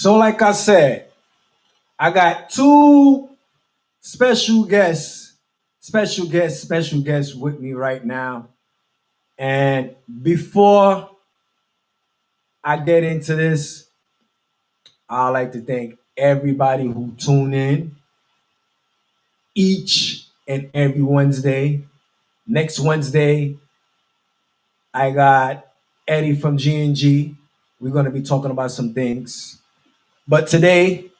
So, like I said, I got two special guests, special guests with me right now. And before I get into this, I like to thank everybody who tune in each and every Wednesday. Next Wednesday, I got Eddie from G&G. We're going to be talking about some things. But today,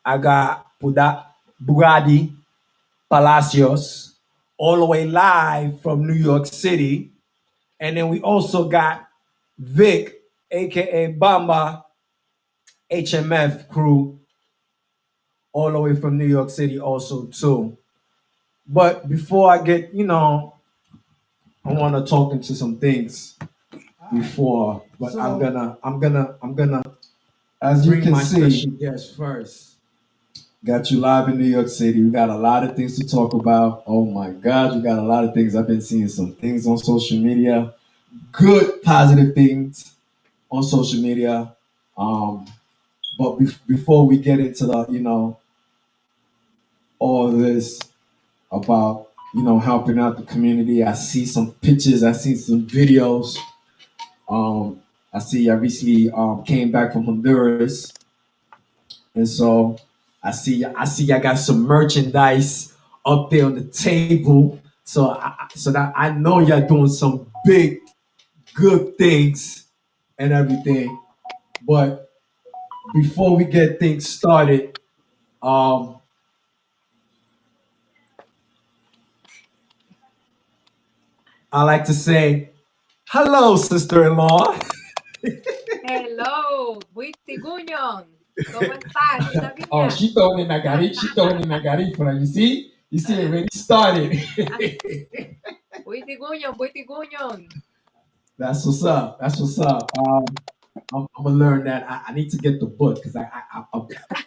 I got Bugatti Palacios all the way live from New York City. And then we also got Vic, aka Bamba, HMF crew, all the way from New York City also too. But before I get, I want to talk into some things before, but I'm gonna As you bring can my see, special guest first. got you live in New York City. We got a lot of things to talk about. Oh my God, we got a lot of things. I've been seeing some things on social media, good, positive things on social media. Um, but before we get into the, all this about, helping out the community, I see some pictures, I see some videos. Um, I see I recently came back from Honduras, and so I see I got some merchandise up there on the table. So that I know y'all doing some big good things and everything. But before we get things started, um, I like to say hello, sister-in-law. Hello, Buitiguñon. ¿Cómo estás, Tita Oh, Piña? she throwing in Nagari. She throwing in Nagari for you. See? You see it already started. Buitiguñon, Buitiguñon. That's what's up. That's what's up. I'm gonna learn that. I need to get the book because I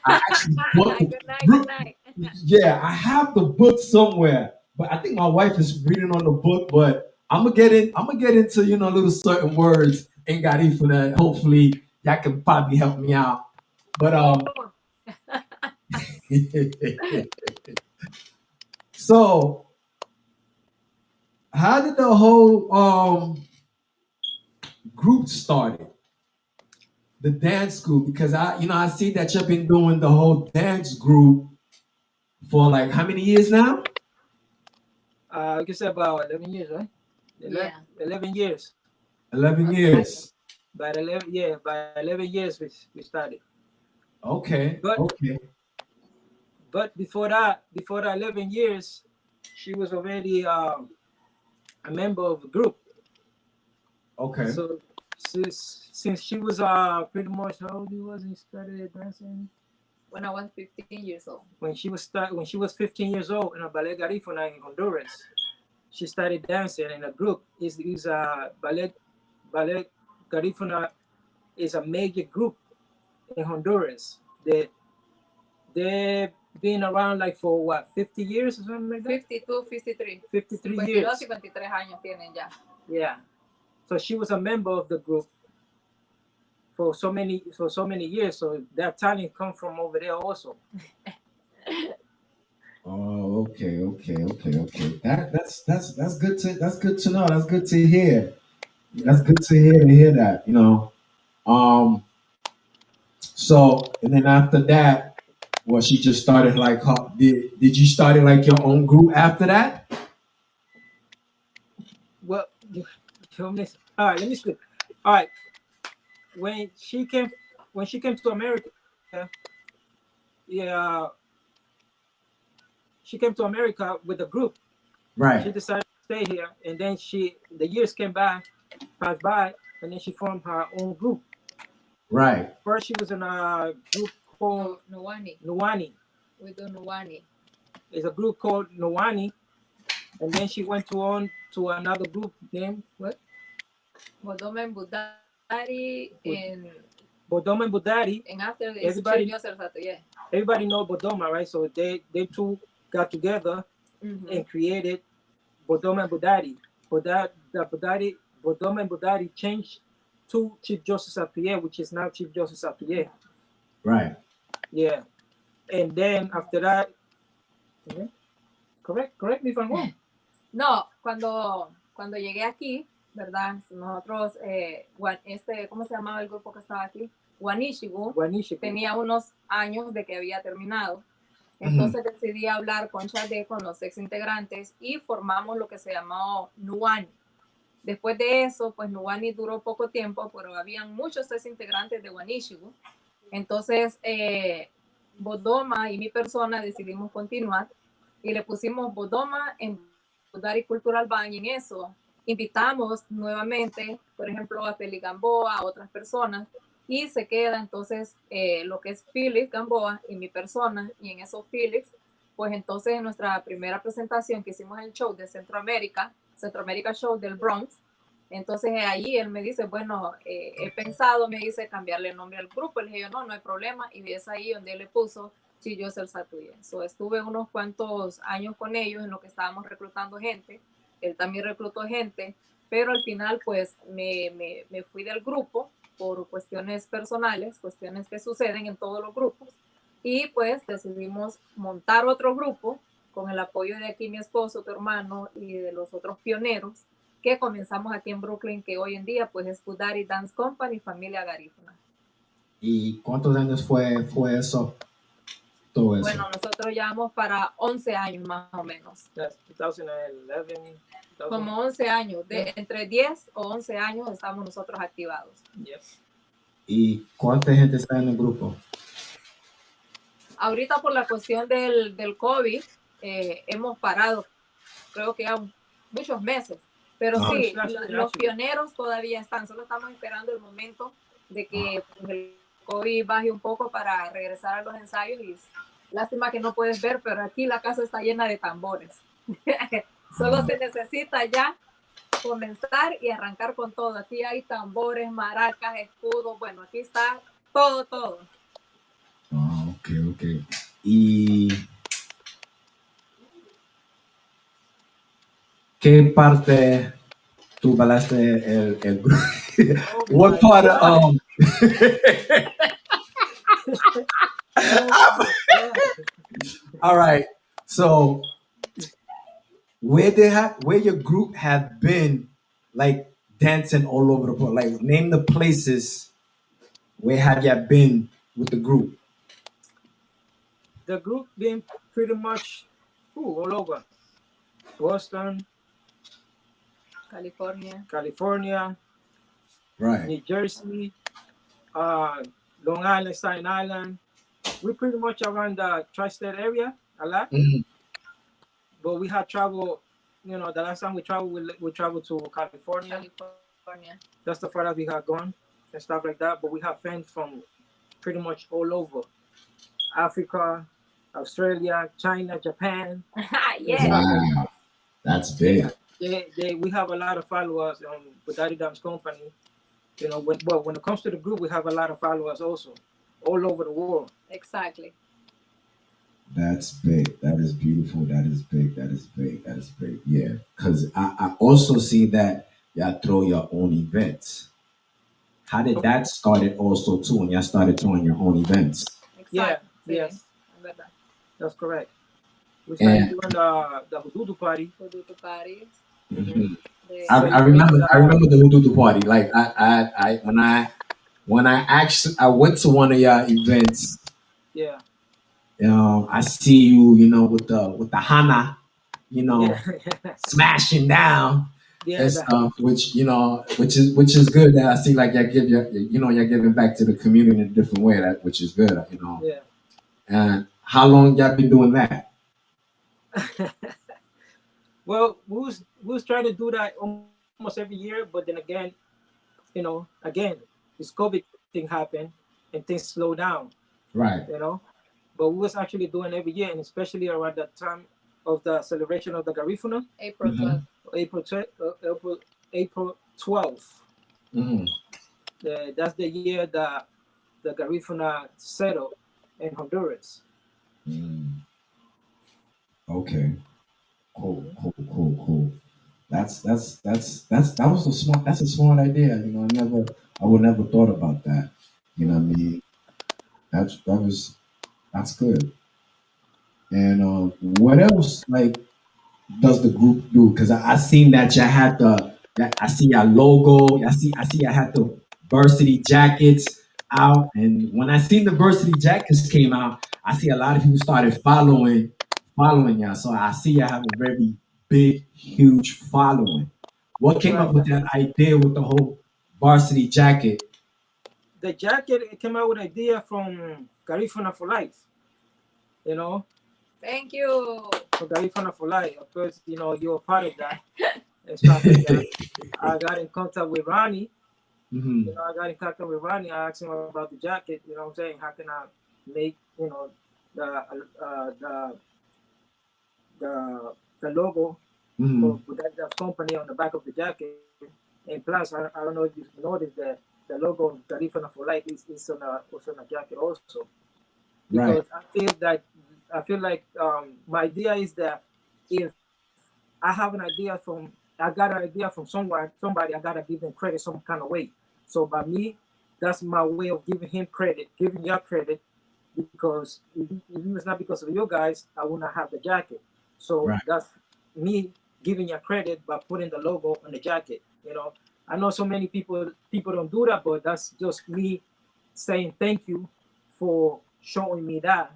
actually bought the Good night, good book. night. Yeah, I have the book somewhere, but I think my wife is reading on the book. But I'm gonna get in. I'm gonna get into little certain words in Gari for that. Hopefully, that can probably help me out. But Oh, so how did the whole group started? The dance group, because I see that you've been doing the whole dance group for like how many years now? I guess about 11 years, right? yeah. 11 years. 11 Okay. years. By 11 years we started. Okay, But okay, before that 11 years, she was already a member of the group. okay. So since she was pretty much how old you was and started dancing When I was 15 years old. when she was 15 years old in a ballet garifuna in Honduras. She started dancing in a group. Is a ballet garifuna is a major group in Honduras. They've been around like for what 50 years or something like that. 52, 53. 53 52, years. 53 años tienen ya. Yeah. So she was a member of the group for so many years. So that talent come from over there also. Oh, okay. That's good to know. That's good to hear. That's good to hear that. Um. So and then after that, well, she just started like did you started like your own group after that? Well, all right. Let me speak. All right. When she came, when she came to America, yeah, she came to America with a group. She Right, decided to stay here, and then the years passed by, and then she formed her own group. right. First, she was in a group called Nuwani. Nuwani. We do Nuwani. It's a group called Nuwani, and then she went on to another group named what? Bodome Budari in Bodoma and Budari. and after this Everybody, Chief Joseph Sato, yeah. everybody know Bodoma, right? So they two got together and created Bodoma and Budari. Bodoma and Budari changed to Chief Joseph Sapier, which is now Chief Joseph Sapier. Right. Yeah. And then after that, okay, correct me if I'm wrong. No, cuando llegué aquí, ¿verdad? Nosotros, ¿cómo se llamaba el grupo que estaba aquí? Wanishibu. Guanishiku. Tenía unos años de que había terminado. Entonces decidí hablar con Chade, con los ex integrantes, y formamos lo que se llamó Nuani. Después de eso, pues Nuani duró poco tiempo, pero habían muchos ex integrantes de Wanishibu. Entonces, Bodoma y mi persona decidimos continuar y le pusimos Bodoma en Budari Cultural Band, y en eso invitamos nuevamente, por ejemplo, a Félix Gamboa, a otras personas, y se queda entonces lo que es Félix Gamboa y mi persona, y en eso Félix, pues entonces en nuestra primera presentación que hicimos el show de Centroamérica Show del Bronx, entonces ahí él me dice, bueno, he pensado, me dice, cambiarle el nombre al grupo. Le dije yo, no hay problema, y es ahí donde él le puso Chillos el Satuye. Estuve unos cuantos años con ellos en lo que estábamos reclutando gente, él también reclutó gente, pero al final pues me fui del grupo por cuestiones personales, cuestiones que suceden en todos los grupos, y pues decidimos montar otro grupo con el apoyo de aquí mi esposo, tu hermano, y de los otros pioneros, que comenzamos aquí en Brooklyn, que hoy en día pues es Budari Dance Company, familia garífuna. ¿Y cuántos años fue eso? Todo eso. Bueno, nosotros llevamos para 11 años más o menos. That's 2011. Como 11 años, entre 10 o 11 años estamos nosotros activados. Yes. ¿Y cuánta gente está en el grupo? Ahorita por la cuestión del COVID hemos parado, creo que ya muchos meses, pero sí, los pioneros todavía están, solo estamos esperando el momento de que pues, el COVID baje un poco para regresar a los ensayos, y lástima que no puedes ver, pero aquí la casa está llena de tambores. Solo se necesita ya comenzar y arrancar con todo. Aquí hay tambores, maracas, escudos, bueno, aquí está todo. Ok. ¿Y qué parte tú bailaste el grupo? What part of all right, so where your group have been like dancing all over the place? Like name the places where have you been with the group? The group been pretty much all over. Boston, California, Right. New Jersey, Long Island, Staten Island. We pretty much around the tri-state area a lot. But we have traveled, the last time we traveled, we traveled to California. That's the farthest we have gone and stuff like that. But we have fans from pretty much all over. Africa, Australia, China, Japan. Yeah. Wow. That's big. We have a lot of followers on Budari Dance Company. When it comes to the group, we have a lot of followers also, all over the world. Exactly. That's big. That is beautiful. That is big. Yeah. Because I also see that y'all throw your own events. How did that started also too when y'all started throwing your own events? Exactly. Yes. That's correct. We started doing the Hududu party. Mm-hmm. I remember the Hududu party. Like when I went to one of your events. Yeah. I see you, with the hana, smashing down and stuff, which is good. That I see like y'all you're giving back to the community in a different way. Which is good, Yeah. And how long y'all been doing that? Well, we was trying to do that almost every year, but then again, this COVID thing happened and things slowed down. Right. But we was actually doing every year, and especially around the time of the celebration of the Garifuna. April 12th. April 12th. Mm-hmm. That's the year that the Garifuna settled in Honduras. Okay. Cool. That's a smart idea. I would never thought about that. You know what I mean? That's good. And what else like does the group do? Because I seen that you had that I see your logo. I see you had the varsity jackets out, and when I seen the varsity jackets came out, I see a lot of people started following y'all. So I see you have a very big, huge following. What came up Right. with that idea with the whole varsity jacket? The jacket came out with an idea from Garifuna for Life. You know, Thank you. for Garifuna for Life. Of course, you're a part of that and stuff like that. I got in contact with Ronnie. Mhm. I got in contact with Ronnie. I asked him about the jacket. You know what I'm saying? How can I make the the logo Mhm. with that company on the back of the jacket? And plus, I don't know if you noticed that the logo of Garifuna for Life is on a jacket also. Right. Because I feel like my idea is that if I have an idea from I got an idea from somebody, I gotta give them credit some kind of way. So by me, that's my way of giving him credit, giving you credit, because if it was not because of you guys, I would not have the jacket. So Right. that's me giving you credit by putting the logo on the jacket. I know so many people don't do that, but that's just me saying thank you for showing me that,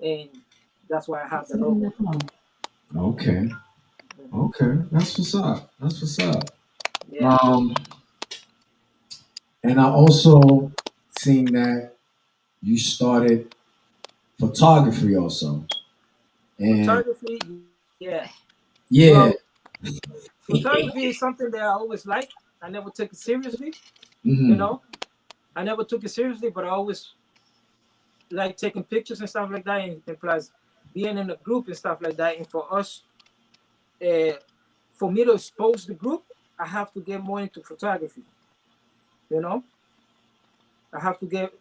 and that's why I have the logo. Okay. Mhm. Okay. That's what's up. That's what's up. Yeah, Um, and I also seen that you started photography also. And photography. Yeah, yeah. well, photography is something that I always liked. I never took it seriously. You Hmm. know, I never took it seriously, but I always like taking pictures and stuff like that, and plus being in a group and stuff like that. And for us, uh, for me to expose the group, I have to get more into photography. You know, I have to get.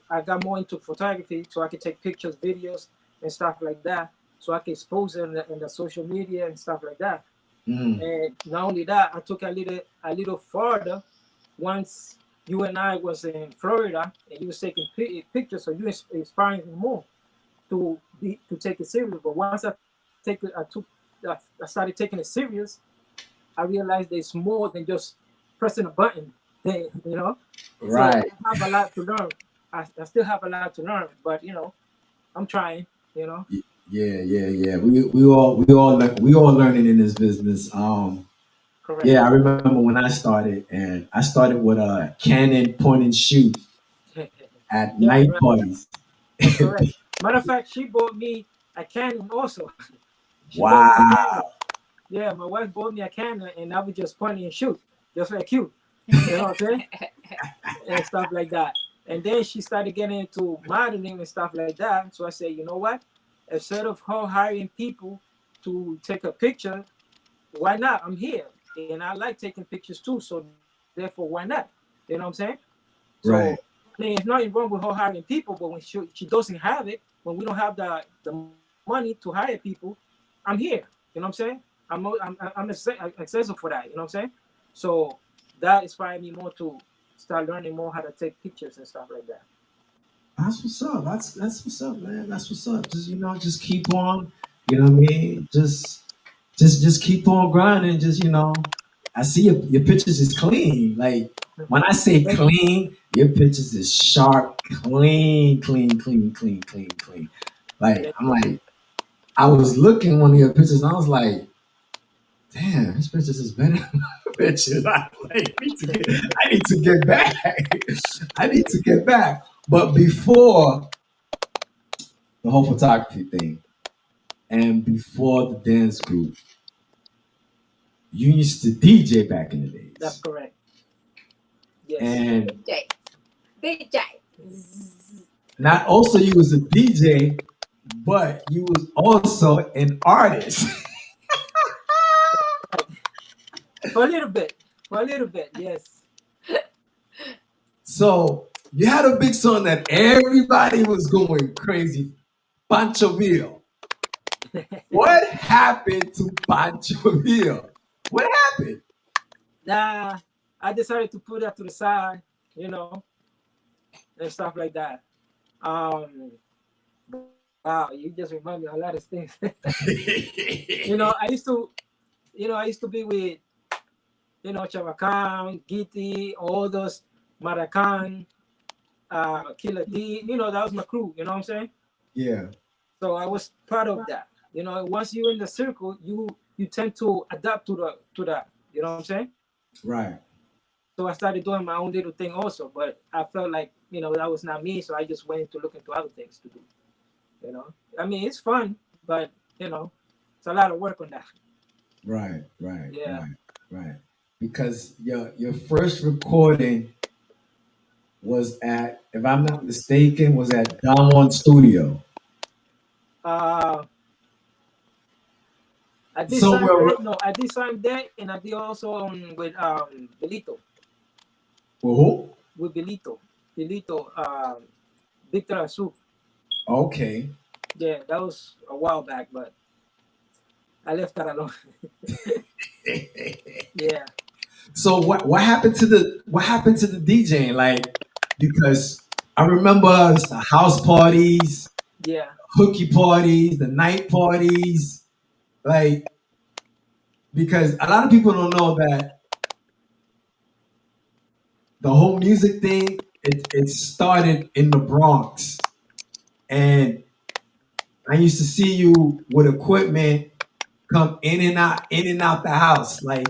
I got more into photography so I can take pictures, videos, and stuff like that, so I can expose it in the social media and stuff like that. Hmm. And not only that, I took a little further once you and I was in Florida and you was taking pictures, so you inspiring me more to take it serious. But once I started taking it serious, I realized there's more than just pressing a button. So Right. I have a lot to learn. I still have a lot to learn, but I'm trying. You know, Yeah, yeah, yeah. We all learning in this business. correct. Yeah, I remember when I started, and I started with a Canon point and shoot at Yeah, night right. parties. That's correct. Matter of fact, she bought me a Canon also. She bought me a Wow. Canon. Yeah, my wife bought me a Canon, and I would just point and shoot, just like you. You know what I'm saying? And stuff like that. And then she started getting into modeling and stuff like that. So I said, you know what? Instead of her hiring people to take a picture, why not? I'm here, and I like taking pictures too. So therefore, why not? You know what I'm saying? So Right. I mean, it's nothing wrong with her hiring people, but when she doesn't have it, when we don't have the money to hire people, I'm here. You know what I'm saying? I'm accessible for that. You know what I'm saying? So that inspired me more to start learning more how to take pictures and stuff like that. That's what's up. That's what's up, man. That's what's up. Just just keep on. You know what I mean? Just keep on grinding. I see your pictures is clean. Like when I say Thank you. clean, your pictures is sharp, clean, clean, clean, clean, clean, clean. Like Thank I'm you. like I was looking one of your pictures and I was like, damn, this pictures is better than my pictures. I need to get back. I need to get back. But before the whole photography thing and before the dance group, you used to DJ back in the That's days. correct. Yes. And DJ. DJ. not also you was a DJ, but you was also an artist. Right. For a little bit. For a little bit. Yes. So you had a big song that everybody was going crazy, Panchoville. What happened to Panchoville? What happened? Nah, I decided to put that to the side, you know, and stuff like that. Wow, you just remind me of a lot of things. You know, I used to be with, Chavacán, Giti, all those Maracan, Killer D. That was my crew. You know what I'm saying? Yeah. So I was part of that. Once you're in the circle, you tend to adapt to that. You know what I'm saying? Right. So I started doing my own little thing also, but I felt like that was not me, so I just went to look into other things to do. I mean, it's fun, but it's a lot of work on that. Right. Yeah. Right. Because your first recording was at, if I'm not mistaken, was at Don Juan Studio. I did sign Somewhere. there. No, I did sign there, and I did also with Belito. Who? With Belito, Victor Azul. Okay. Yeah, that was a while back, but I left that alone. Yeah. So what happened to the DJing? Like, because I remember the house parties, Yeah. hooky parties, the night parties, like, because a lot of people don't know that the whole music thing, it started in the Bronx, and I used to see you with equipment come in and out the house, like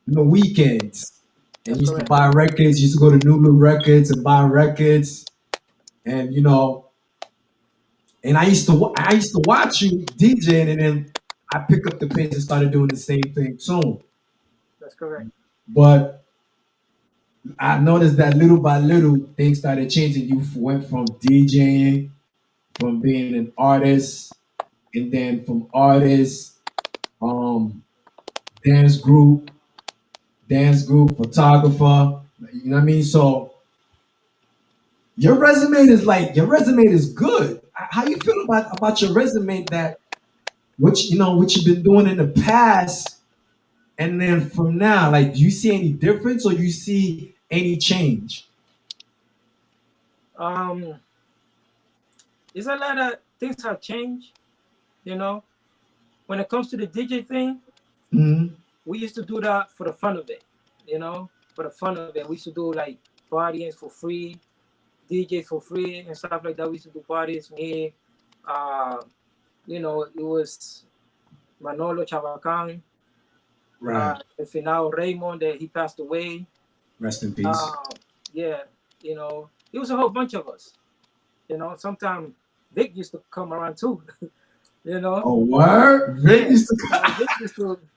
the weekends, and That's used to correct. buy records. Used to go to Nulu Records and buy records, and and I used to watch you DJing, and then I pick up the pace and started doing the same thing too. That's correct. But I noticed that little by little things started changing. You went from DJing, from being an artist, and then from artist, um, dance group, photographer. You know what I mean? So your resume is good. How you feel about your resume, that what you've been doing in the past, and then from now, like, do you see any difference or you see any change? Um, There's a lot of things have changed. When it comes to the DJ thing, Mm-hmm. we used to do that for the fun of it. For the fun of it, we used to do like parties for free, DJ for free, and stuff like that. We used to do parties. Me, it was Manolo Chavacán, Right. el final Raymond, that he passed away. Rest in peace. Yeah, it was a whole bunch of us. Sometimes Vic used to come around too. Oh, word? Vic used to Vic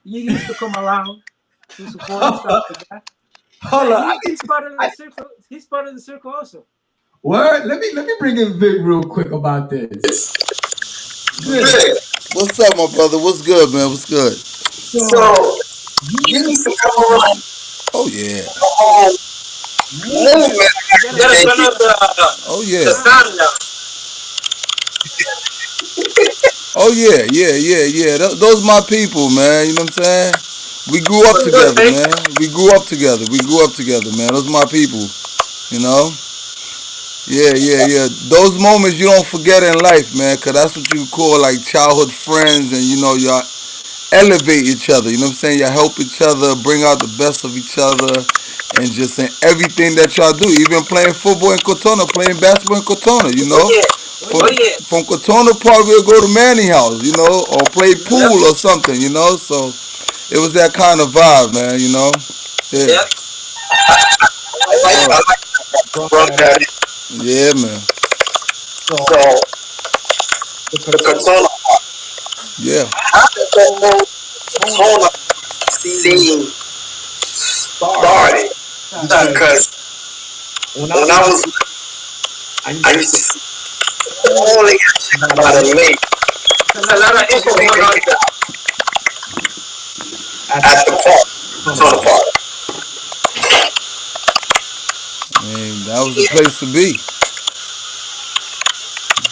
used to come around to support and stuff like that. hold on. He's part of the circle. He's part of the circle also. Word? Let me bring in Vic real quick about this. Vic, what's up, my brother? What's good, man? What's good? So you used to come around. Oh yeah. Movement. You gotta turn up Oh yeah. the sound now. Oh yeah. Those my people, man. You know what I'm saying? We grew up together, man. We grew up together, man. Those my people. You know? Yeah. Those moments you don't forget in life, man, cause that's what you call like childhood friends, and y'all elevate each other. You know what I'm saying? Y'all help each other, bring out the best of each other, and just in everything that y'all do. Even playing football in Cortona, playing basketball in Cortona. From Cortona Park, we'll go to Manny House, or play pool or something. So it was that kind of vibe, man. Yeah. Yeah, man. So the Cortona. Yeah. Cortona scene started because when I was I used to see only about a lake. There's a lot of information at the park. Cortona Park. Man, that was the place to be.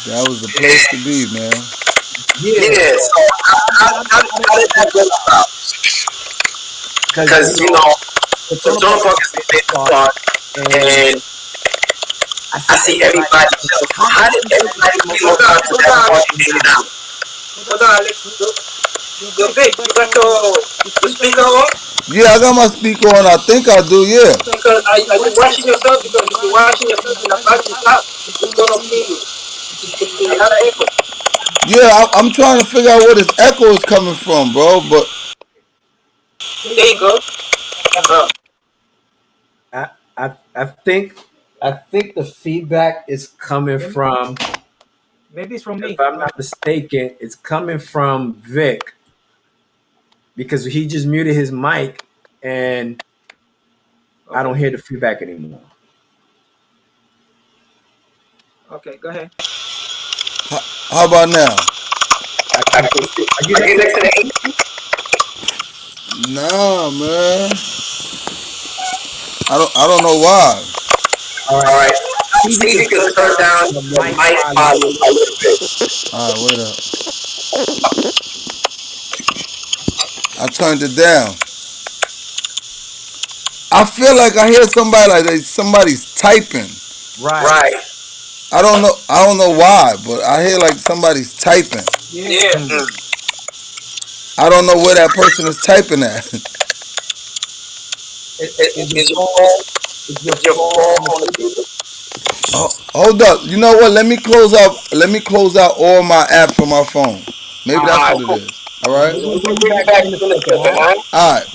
That was the place to be, man. Yeah. So how did that go about? Because Cortona Park is a big park, and I see everybody. So how did everybody feel about that? Hold on, Alex. Yo, Vic, you got your speaker on? Yeah, I got my speaker on. I think I do. Yeah. Because are you watching yourself? Because if you're watching yourself in the back of the top, it's gonna be a lot of echo. Yeah, I'm trying to figure out where this echo is coming from, bro. But There you go. Uh, I, I think the feedback is coming maybe, from, maybe it's from if me. I'm not mistaken, it's coming from Vic because he just muted his mic and I don't Okay. hear the feedback anymore. Okay, go ahead. how about now? I can still see. Are you next to the Nah, man. I don't know why. All All right. right. See if you See can if you turn can turn down down the the mic mic volume a volume little a bit. little bit. All right, wait up. I turned it down. I feel like I hear somebody somebody's typing. Right. Right. I don't know why, but I hear like somebody's typing. Yeah. Yeah. Mm. I don't know where that person is typing at. Is your Is your phone phone? is your Is your phone phone on the on the speaker? speaker? Oh, hold up. You know what? Let me close out all my apps on my phone. All Maybe right. that's Alright, what it cool. is. All right. We're We'll gonna bring you bring you back back in a in a second, all second, right? alright? All right.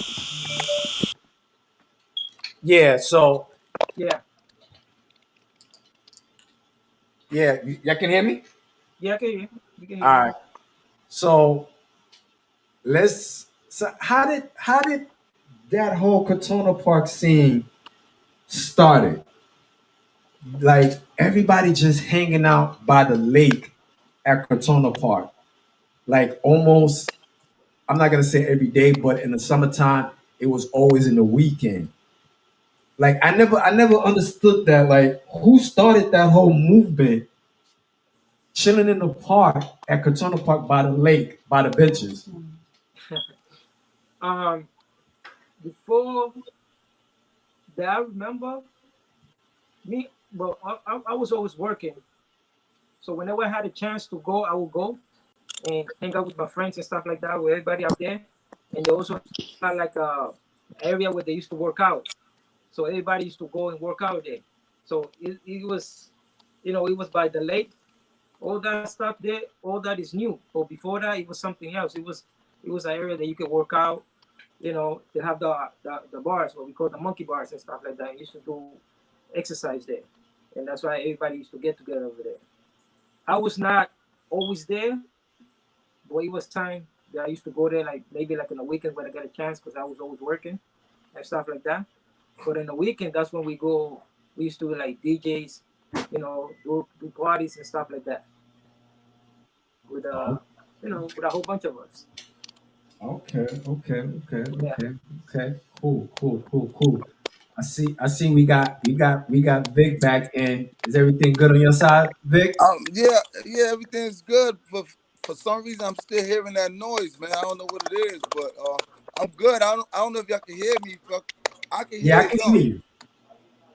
Yeah, so Yeah. yeah, y'all can hear me? Yeah, I can hear you. You can hear All you. right. So how did that whole Katona Park scene started? Like everybody just hanging out by the lake at Katona Park. Like almost, I'm not gonna say every day, but in the summertime, it was always in the weekend. Like I never understood that. Like who started that whole movement, chilling in the park at Katona Park by the lake, by the benches. Um, before that, I remember me. Well, I was always working, so whenever I had a chance to go, I would go and hang out with my friends and stuff like that with everybody out there. And they also had like a area where they used to work out. So everybody used to go and work out there. So it was, it was by the lake. All that stuff there, all that is new. But before that, it was something else. It was an area that you could work out. They have the bars, what we call the monkey bars and stuff like that. You used to do exercise there, and that's why everybody used to get together over there. I was not always there, but it was time that I used to go there, like maybe like on the weekend when I get a chance, because I was always working and stuff like that. But in the weekend, that's when we go. We used to do like DJs, do parties and stuff like that with Oh, with a whole bunch of us. Yeah. okay. Cool. I see we got Vic back in. Is everything good on your side, Vic? Yeah, everything's good. For some reason, I'm still hearing that noise, man. I don't know what it is, but I'm good. I don't know if y'all can hear me. I can Yeah, hear I can hear y'all. you.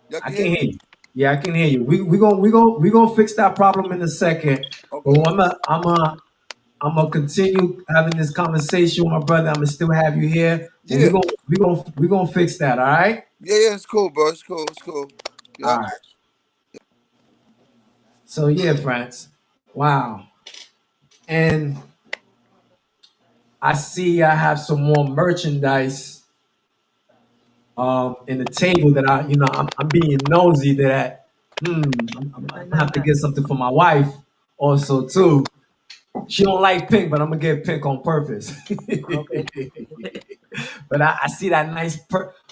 Y'all I can can hear hear me? you. Yeah, I can hear you. We gonna fix that problem in a second. But Okay. I'm gonna continue having this conversation with my brother. I'm gonna still have you here, but Yeah, we gonna fix that. All right. yeah. It's cool, bro. It's cool. It's cool. All Yep. right. So yeah, France. Wow. And I see I have some more merchandise in the table that I'm being nosy that I'm gonna have to get something for my wife also too. She don't like pink, but I'm gonna get pink on purpose. Okay. But I see that nice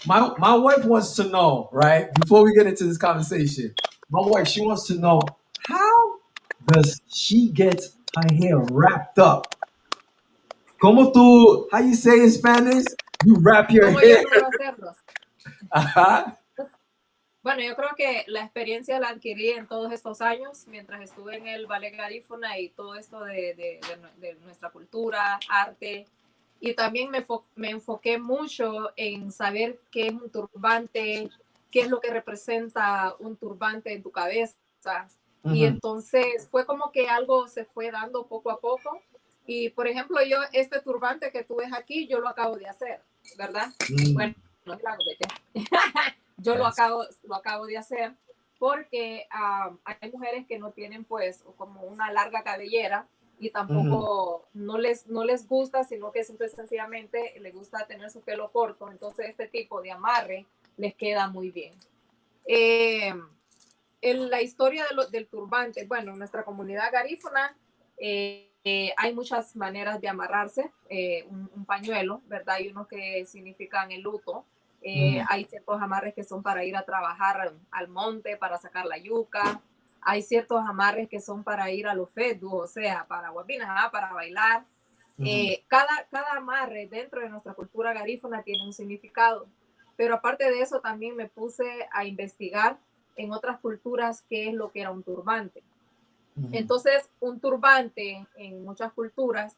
my wife wants to know, right? Before we get into this conversation, my wife, she wants to know how does she get her hair wrapped up? How you say in Spanish? You wrap your ¿Cómo yo hair. puedo hacerlos? Ajá. Bueno, yo creo que la experiencia la adquirí en todos estos años, mientras estuve en el ballet garífuna y todo esto de nuestra cultura, arte. Y también me enfoqué mucho en saber qué es un turbante, qué es lo que representa un turbante en tu cabeza. Y entonces fue como que algo se fue dando poco a poco. Y por ejemplo, yo este turbante que tú ves aquí, yo lo acabo de hacer, ¿verdad? Bueno, no claro, yo lo acabo de hacer porque hay mujeres que no tienen pues como una larga cabellera y tampoco no les gusta, sino que simple y sencillamente les gusta tener su pelo corto. Entonces este tipo de amarre les queda muy bien. En la historia del turbante, bueno, en nuestra comunidad garífuna hay muchas maneras de amarrarse un pañuelo, ¿verdad? Hay unos que significan el luto. Hay ciertos amarres que son para ir a trabajar al monte, para sacar la yuca. Hay ciertos amarres que son para ir a los fedu, o sea, para guapinas, para bailar. Cada amarre dentro de nuestra cultura garífuna tiene un significado. Pero aparte de eso, también me puse a investigar en otras culturas qué es lo que era un turbante. Entonces, un turbante en muchas culturas,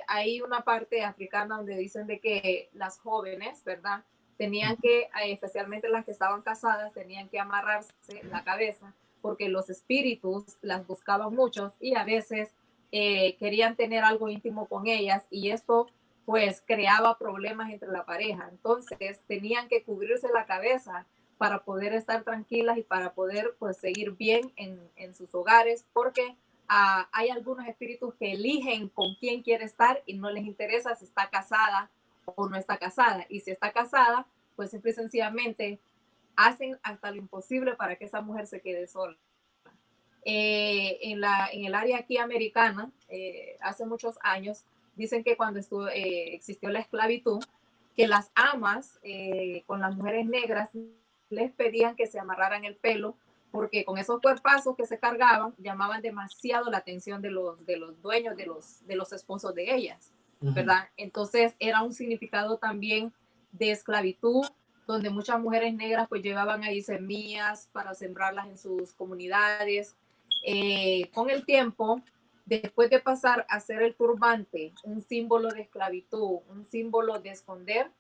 hay una parte africana donde dicen de que las jóvenes, ¿verdad? Tenían que, especialmente las que estaban casadas, tenían que amarrarse la cabeza porque los espíritus las buscaban muchos y a veces querían tener algo íntimo con ellas y esto pues creaba problemas entre la pareja. Entonces tenían que cubrirse la cabeza para poder estar tranquilas y para poder pues seguir bien en sus hogares, porque hay algunos espíritus que eligen con quién quiere estar y no les interesa si está casada o no está casada. Y si está casada, pues simple y sencillamente hacen hasta lo imposible para que esa mujer se quede sola. En el área aquí americana, hace muchos años, dicen que cuando existió la esclavitud, que las amas con las mujeres negras les pedían que se amarraran el pelo porque con esos cuerpazos que se cargaban llamaban demasiado la atención de los dueños, de los esposos de ellas, ¿verdad? Entonces era un significado también de esclavitud, donde muchas mujeres negras pues llevaban ahí semillas para sembrarlas en sus comunidades. Con el tiempo, después de pasar a ser el turbante un símbolo de esclavitud, un símbolo de esconder,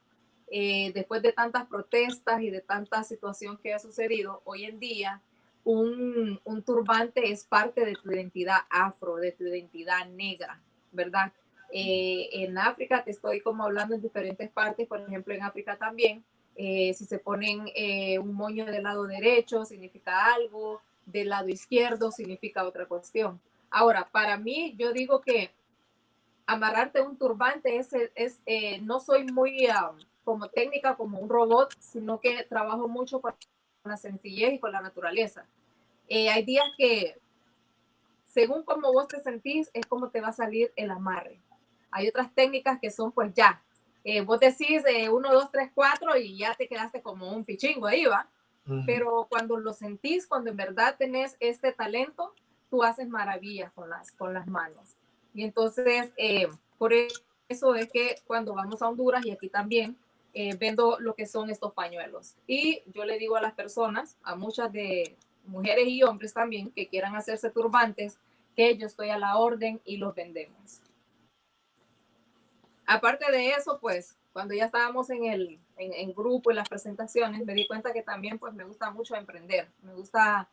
después de tantas protestas y de tanta situación que ha sucedido, hoy en día un turbante es parte de tu identidad afro, de tu identidad negra, ¿verdad? En África, te estoy como hablando en diferentes partes, por ejemplo en África también, si se ponen un moño del lado derecho significa algo, del lado izquierdo significa otra cuestión. Ahora, para mí, yo digo que amarrarte un turbante no soy muy como técnica, como un robot, sino que trabajo mucho con la sencillez y con la naturaleza. Hay días que, según cómo vos te sentís, es como te va a salir el amarre. Hay otras técnicas que son pues ya. Vos decís 1, 2, 3, 4 y ya te quedaste como un pichingo ahí, ¿va? Pero cuando lo sentís, cuando en verdad tenés este talento, tú haces maravillas con las manos. Y entonces, por eso es que cuando vamos a Honduras y aquí también, vendo lo que son estos pañuelos. Y yo le digo a las personas, a muchas de mujeres y hombres también, que quieran hacerse turbantes, que yo estoy a la orden y los vendemos. Aparte de eso, pues, cuando ya estábamos en grupo, en las presentaciones, me di cuenta que también, pues, me gusta mucho emprender. Me gusta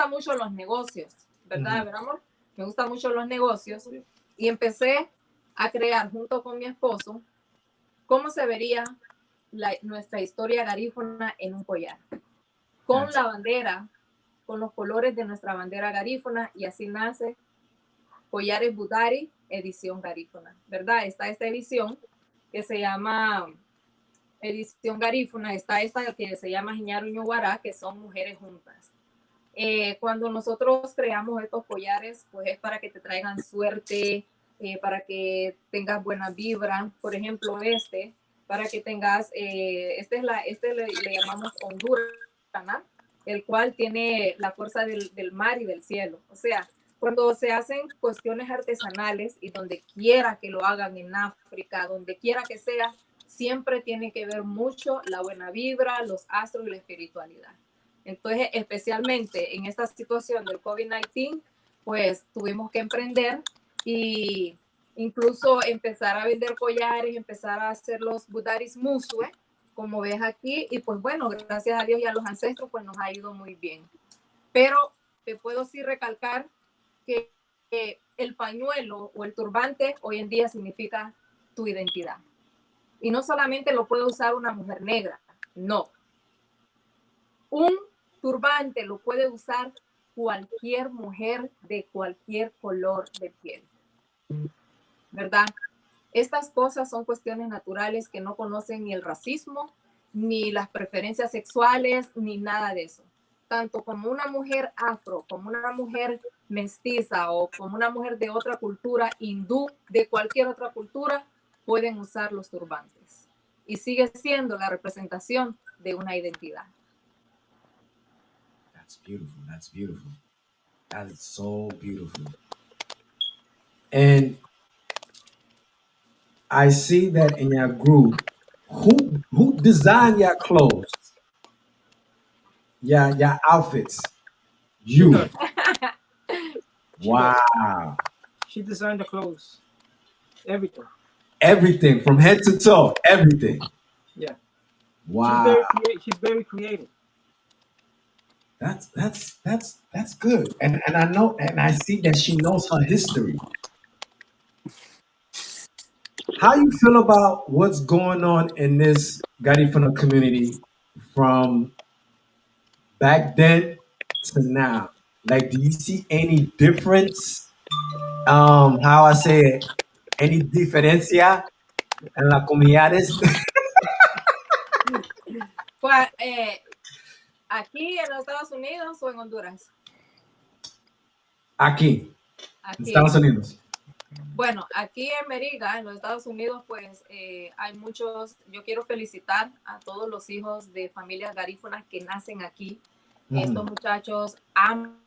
mucho los negocios, ¿verdad, amor? Me gustan mucho los negocios. Y empecé a crear, junto con mi esposo, cómo se vería nuestra historia garífuna en un collar. Con la bandera, con los colores de nuestra bandera garífuna, y así nace Collares Budari, edición garífuna, ¿verdad? Está esta edición que se llama edición garífuna, está esta que se llama Jiñaru Ñuguará, que son mujeres juntas. Cuando nosotros creamos estos collares, pues es para que te traigan suerte, para que tengas buena vibra. Por ejemplo, para que tengas, este le llamamos Honduras, ¿no? El cual tiene la fuerza del mar y del cielo. O sea, cuando se hacen cuestiones artesanales y donde quiera que lo hagan en África, donde quiera que sea, siempre tiene que ver mucho la buena vibra, los astros y la espiritualidad. Entonces, especialmente en esta situación del COVID-19, pues tuvimos que emprender y incluso empezar a vender collares, empezar a hacer los budaris musue, como ves aquí, y pues bueno, gracias a Dios y a los ancestros, pues nos ha ido muy bien. Pero te puedo sí recalcar que el pañuelo o el turbante hoy en día significa tu identidad. Y no solamente lo puede usar una mujer negra, no. Un turbante lo puede usar cualquier mujer de cualquier color de piel, ¿verdad? Estas cosas son cuestiones naturales que no conocen ni el racismo, ni las preferencias sexuales, ni nada de eso. Tanto como una mujer afro, como una mujer mestiza o como una mujer de otra cultura, hindú, de cualquier otra cultura, pueden usar los turbantes. Y sigue siendo la representación de una identidad. That's beautiful. That's beautiful. That is so beautiful. And I see that in your group. Who designed your clothes? Your outfits? She You. does. She does. Wow. She designed the clothes, everything. Everything from head to toe. Everything. Yeah. Wow. She's very creative. That's good. And I know and I see that she knows her history. How you feel about what's going on in this Garifuna community from back then to now? Like, do you see any difference? How I say it, any diferencia en las comunidades? Pues, aquí en los Estados Unidos o en Honduras. Aquí, en Aquí. Estados Unidos. Bueno, aquí en Meriga, en los Estados Unidos, pues hay muchos, yo quiero felicitar a todos los hijos de familias garífunas que nacen aquí. Estos muchachos aman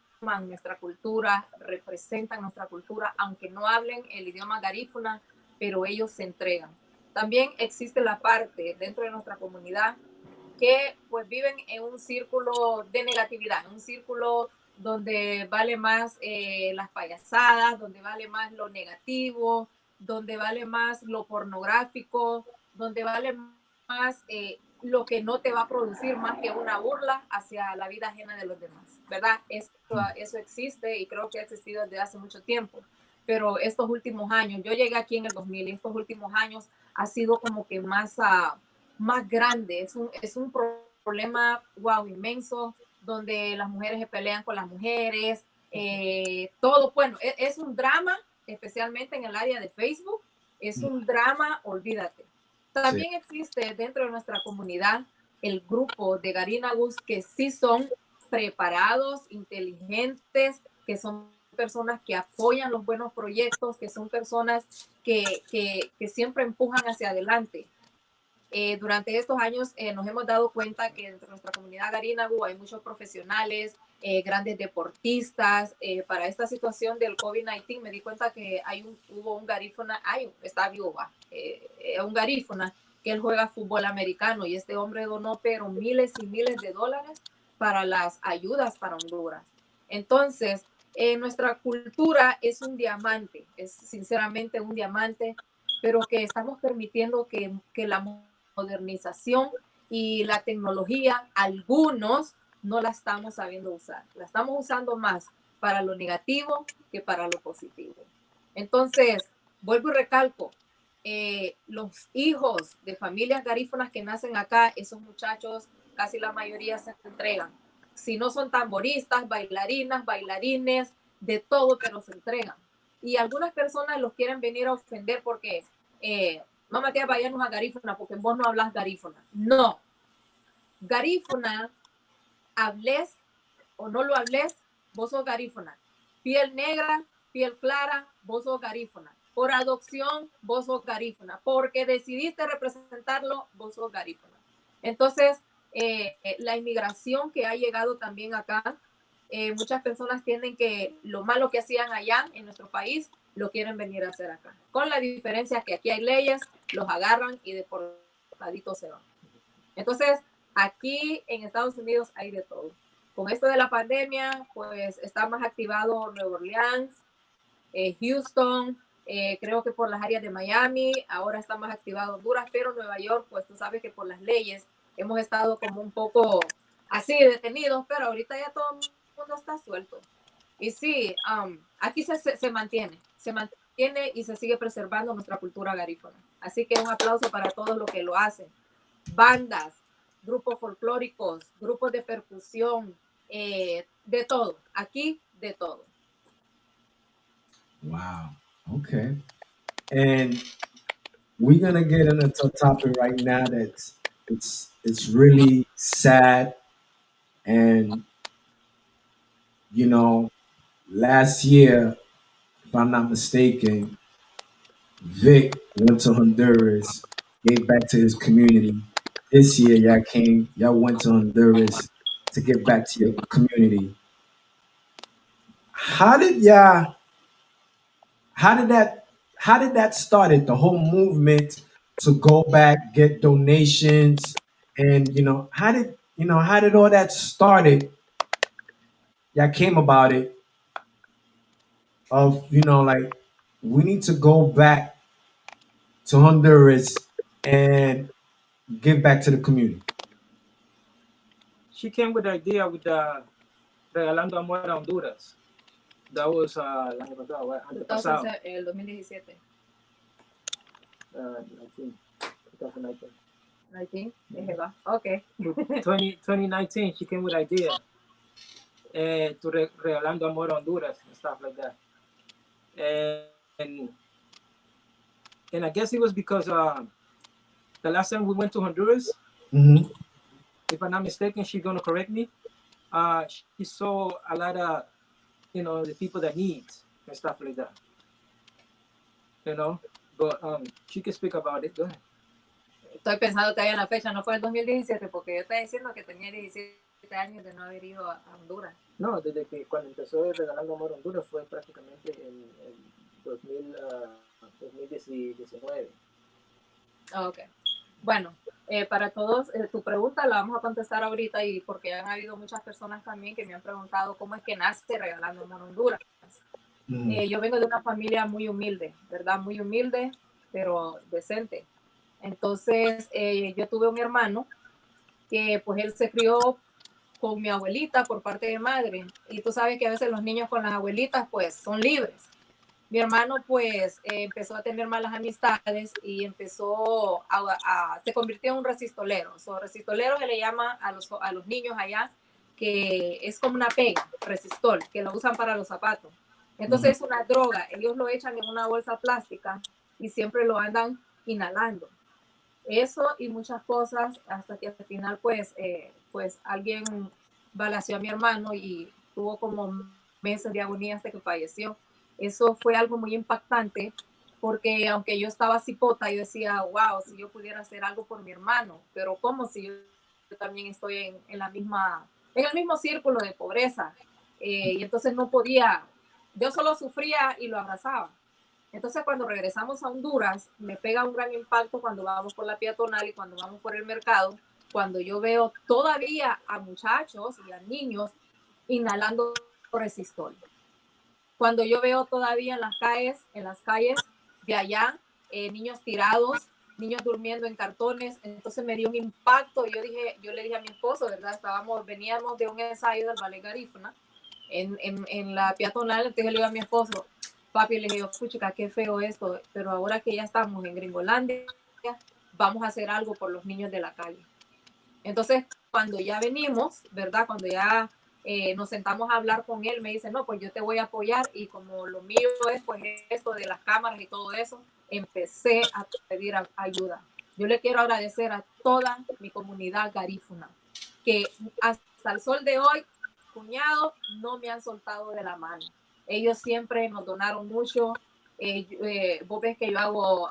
nuestra cultura, representan nuestra cultura, aunque no hablen el idioma garífuna, pero ellos se entregan. También existe la parte dentro de nuestra comunidad que pues viven en un círculo de negatividad, en un círculo donde vale más las payasadas, donde vale más lo negativo, donde vale más lo pornográfico, donde vale más lo que no te va a producir más que una burla hacia la vida ajena de los demás, ¿verdad? Eso existe y creo que ha existido desde hace mucho tiempo, pero estos últimos años, yo llegué aquí en el 2000 y estos últimos años ha sido como que más grande, es un problema, wow, inmenso, donde las mujeres se pelean con las mujeres, todo, bueno, es un drama, especialmente en el área de Facebook, es un drama, olvídate. También existe dentro de nuestra comunidad el grupo de Garinagus que sí son preparados, inteligentes, que son personas que apoyan los buenos proyectos, que son personas que siempre empujan hacia adelante. Durante estos años nos hemos dado cuenta que dentro de nuestra comunidad Garinagu hay muchos profesionales, grandes deportistas. Para esta situación del COVID-19 me di cuenta que hubo un garífuna, está viuva, un garífuna que él juega fútbol americano y este hombre donó pero miles y miles de dólares para las ayudas para Honduras. Entonces, nuestra cultura es un diamante, es sinceramente un diamante, pero que estamos permitiendo que la modernización y la tecnología, algunos no la estamos sabiendo usar. La estamos usando más para lo negativo que para lo positivo. Entonces, vuelvo y recalco, los hijos de familias garífunas que nacen acá, esos muchachos, casi la mayoría se entregan. Si no son tamboristas, bailarinas, bailarines, de todo, pero se entregan. Y algunas personas los quieren venir a ofender porque no, Matías, vayamos a garífuna porque vos no hablas garífuna. No. Garífuna, hables o no lo hables, vos sos garífuna. Piel negra, piel clara, vos sos garífuna. Por adopción, vos sos garífuna. Porque decidiste representarlo, vos sos garífuna. Entonces, la inmigración que ha llegado también acá, muchas personas tienen que lo malo que hacían allá en nuestro país, lo quieren venir a hacer acá. Con la diferencia que aquí hay leyes, los agarran y deportaditos se van. Entonces, aquí en Estados Unidos hay de todo. Con esto de la pandemia, pues está más activado Nueva Orleans, Houston, creo que por las áreas de Miami, ahora está más activado Honduras, pero Nueva York, pues tú sabes que por las leyes hemos estado como un poco así detenidos, pero ahorita ya todo el mundo está suelto. Y sí, aquí se mantiene y se sigue preservando nuestra cultura garífuna. Así que un aplauso para todos los que lo hacen. Bandas, grupos folclóricos, grupos de percusión, de todo. Aquí, de todo. Wow. Okay. And we're gonna get into a topic right now that's it's really sad. And you know, last year, if I'm not mistaken, Vic went to Honduras, gave back to his community. This year, y'all went to Honduras to give back to your community. How did y'all? How did that? How did that started? The whole movement to go back, get donations, and how did all that started? Y'all came about it of like we need to go back to Honduras and give back to the community. She came with the idea with the Regalando Amor a Honduras. That was el año pasado, antepasado. El 2017. 2019. 19? Okay. 2019, she came with idea to Regalando Amor a Honduras and stuff like that. And I guess it was because the last time we went to Honduras, Mm-hmm. if I'm not mistaken, she's gonna correct me. She saw a lot of, the people that need and stuff like that. But she can speak about it. Go ahead. Estoy pensando que hay una fecha, no fue el 2017, porque yo estaba diciendo que tenía 17 años de no haber ido a Honduras. No, desde que cuando empezó Regalando Amor a Honduras fue prácticamente en 2019. Ok. Bueno, para todos, tu pregunta la vamos a contestar ahorita y porque han habido muchas personas también que me han preguntado cómo es que nace Regalando Amor a Honduras. Yo vengo de una familia muy humilde, ¿verdad? Muy humilde, pero decente. Entonces, yo tuve un hermano que pues él se crió con mi abuelita por parte de madre. Y tú sabes que a veces los niños con las abuelitas pues son libres. Mi hermano pues empezó a tener malas amistades y empezó se convirtió en un resistolero. Resistolero se le llama a los niños allá, que es como una pega, resistol, que lo usan para los zapatos. Entonces es una droga, ellos lo echan en una bolsa plástica y siempre lo andan inhalando. Eso y muchas cosas hasta que al final pues alguien balaceó a mi hermano y tuvo como meses de agonía hasta que falleció. Eso fue algo muy impactante porque aunque yo estaba cipota, yo decía, wow, si yo pudiera hacer algo por mi hermano, pero ¿cómo si yo también estoy en el mismo círculo de pobreza? Y entonces no podía, yo solo sufría y lo abrazaba. Entonces cuando regresamos a Honduras, me pega un gran impacto cuando vamos por la peatonal y cuando vamos por el mercado, cuando yo veo todavía a muchachos y a niños inhalando resistol. Cuando yo veo todavía en las calles de allá, niños tirados, niños durmiendo en cartones, entonces me dio un impacto. Yo le dije a mi esposo, ¿verdad? Veníamos de un ensayo del ballet garífuna en la peatonal, entonces le digo a mi esposo, papi, le dije, puchica, qué feo esto, pero ahora que ya estamos en Gringolandia, vamos a hacer algo por los niños de la calle. Entonces, cuando ya venimos, ¿verdad? Cuando ya nos sentamos a hablar con él, me dice, no, pues yo te voy a apoyar y como lo mío es pues esto de las cámaras y todo eso, empecé a pedir ayuda. Yo le quiero agradecer a toda mi comunidad garífuna, que hasta el sol de hoy, cuñado, no me han soltado de la mano. Ellos siempre nos donaron mucho. Vos ves que yo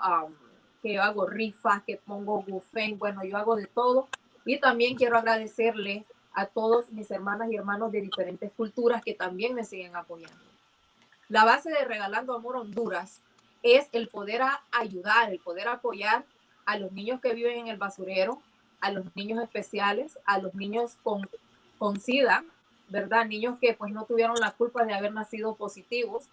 hago rifas, que pongo buffet, bueno, yo hago de todo. Y también quiero agradecerle a todos mis hermanas y hermanos de diferentes culturas que también me siguen apoyando. La base de Regalando Amor Honduras es el poder ayudar, el poder apoyar a los niños que viven en el basurero, a los niños especiales, a los niños con SIDA, ¿verdad? Niños que pues no tuvieron la culpa de haber nacido positivos,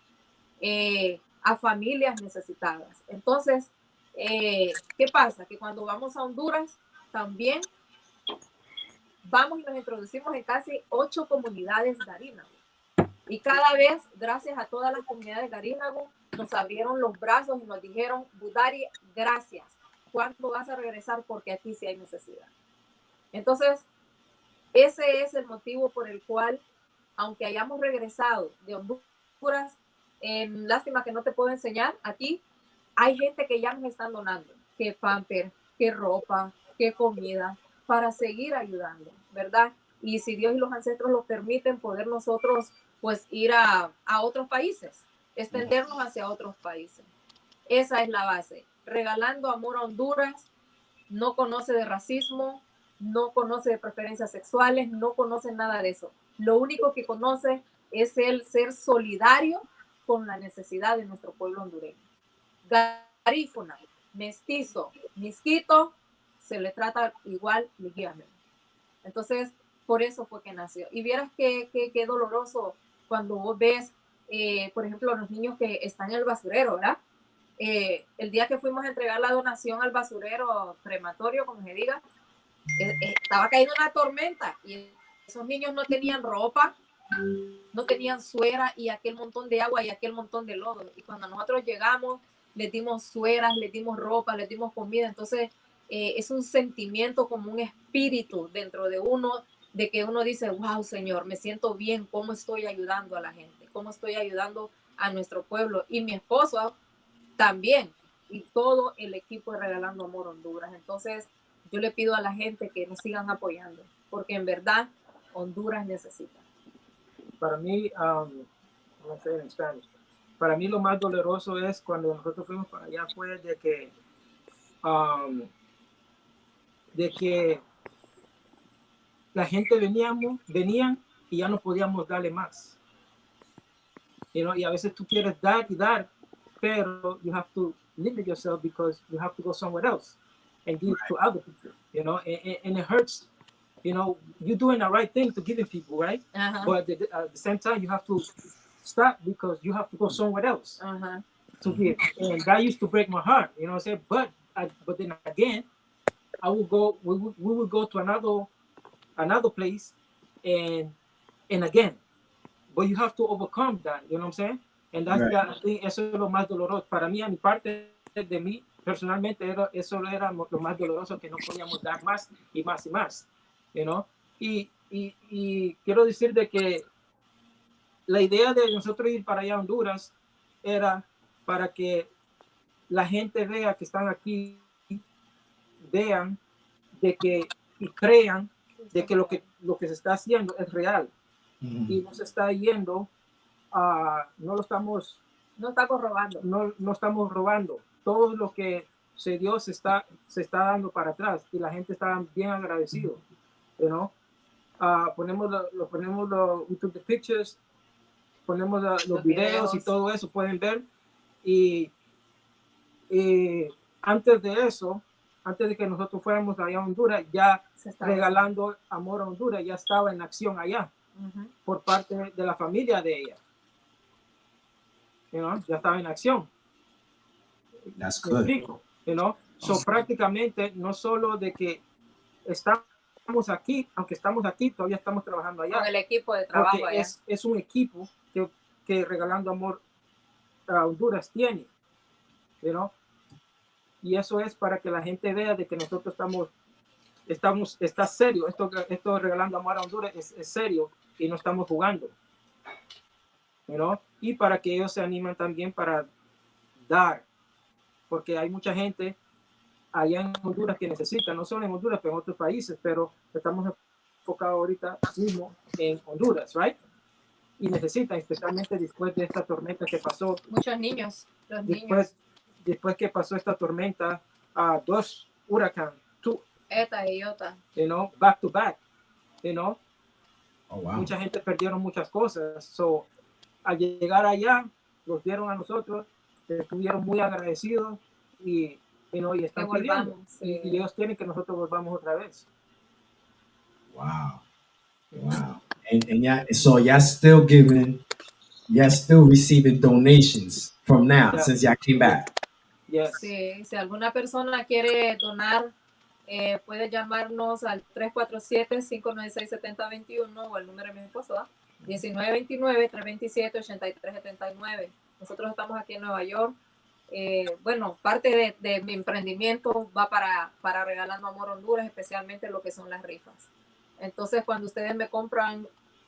a familias necesitadas. Entonces, ¿qué pasa? Que cuando vamos a Honduras, también vamos y nos introducimos en casi 8 comunidades garínago. Y cada vez, gracias a todas las comunidades garínago, nos abrieron los brazos y nos dijeron, Budari, gracias. ¿Cuándo vas a regresar? Porque aquí sí hay necesidad. Entonces, ese es el motivo por el cual, aunque hayamos regresado de Honduras, lástima que no te puedo enseñar, aquí hay gente que ya nos están donando, que pamper, que ropa, que comida, para seguir ayudando, ¿verdad? Y si Dios y los ancestros lo permiten, poder nosotros pues ir a otros países, extendernos hacia otros países. Esa es la base. Regalando amor a Honduras, no conoce de racismo, no conoce de preferencias sexuales, no conoce nada de eso. Lo único que conoce es el ser solidario con la necesidad de nuestro pueblo hondureño. Garífuna, mestizo, misquito, se le trata igual ligeramente. Entonces, por eso fue que nació. Y vieras qué doloroso cuando vos ves, por ejemplo, los niños que están en el basurero, ¿verdad? El día que fuimos a entregar la donación al basurero crematorio, como se diga, estaba cayendo una tormenta y esos niños no tenían ropa, no tenían suera y aquel montón de agua y aquel montón de lodo. Y cuando nosotros llegamos, les dimos sueras, les dimos ropa, les dimos comida. Entonces, es un sentimiento como un espíritu dentro de uno, de que uno dice, wow, Señor, me siento bien, cómo estoy ayudando a la gente, cómo estoy ayudando a nuestro pueblo. Y mi esposo también, y todo el equipo de Regalando Amor Honduras. Entonces, yo le pido a la gente que nos sigan apoyando, porque en verdad Honduras necesita. Para mí, no sé en Spanish, para mí lo más doloroso es cuando nosotros fuimos para allá fue de que la gente venían y ya no podíamos darle más. Y a veces tú quieres dar y dar, pero you have to limit yourself because you have to go somewhere else and give to other people, and it hurts. You're doing the right thing to giving people, right? But at the same time, you have to stop because you have to go somewhere else to give. And that used to break my heart, you know what I'm saying? But then again, we would go to another place and again. But you have to overcome that, you know what I'm saying? And that's I think eso es lo más doloroso. Para mí, a mi parte de mí, personalmente, eso era lo más doloroso, que no podíamos dar más y más y más, Y quiero decir de que la idea de nosotros ir para allá a Honduras era para que la gente vea que están aquí, vean y crean de que lo que se está haciendo es real. Y no se está yendo, no estamos robando. No estamos robando. Todo lo que se dio se está dando para atrás y la gente está bien agradecido, we took the pictures, ponemos los videos y todo eso, pueden ver. Y antes de que nosotros fuéramos allá a Honduras, ya Regalando Amor a Honduras ya estaba en acción allá. Por parte de la familia de ella, ya estaba en acción. That's good. So prácticamente no solo de que estamos aquí, aunque estamos aquí, todavía estamos trabajando allá. Con el equipo de trabajo porque allá. Es un equipo que Regalando Amor a Honduras tiene, y eso es para que la gente vea de que nosotros está serio. Esto Regalando Amor a Honduras es serio y no estamos jugando, y para que ellos se animen también para dar, porque hay mucha gente allá en Honduras que necesita, no solo en Honduras, pero en otros países, pero estamos enfocados ahorita mismo en Honduras, right? Y necesitan, especialmente después de esta tormenta que pasó. Muchos niños, después que pasó esta tormenta, 2 huracanes, Eta y Iota, back to back, Oh, wow. Mucha gente perdieron muchas cosas. So, al llegar allá, los vieron a nosotros, estuvieron muy agradecidos y están pidiendo. Sí. Y ellos quieren que nosotros volvamos otra vez. Wow. And yeah, so y'all still giving, y'all still receiving donations from now Yeah. since y'all came back. Yes. Sí, si alguna persona quiere donar, puede llamarnos al 347-596-7021 o el número de mi esposo, 1929-327-8379. Nosotros estamos aquí en Nueva York. Bueno, parte de mi emprendimiento va para Regalando Amor Honduras, especialmente lo que son las rifas. Entonces, cuando ustedes me compran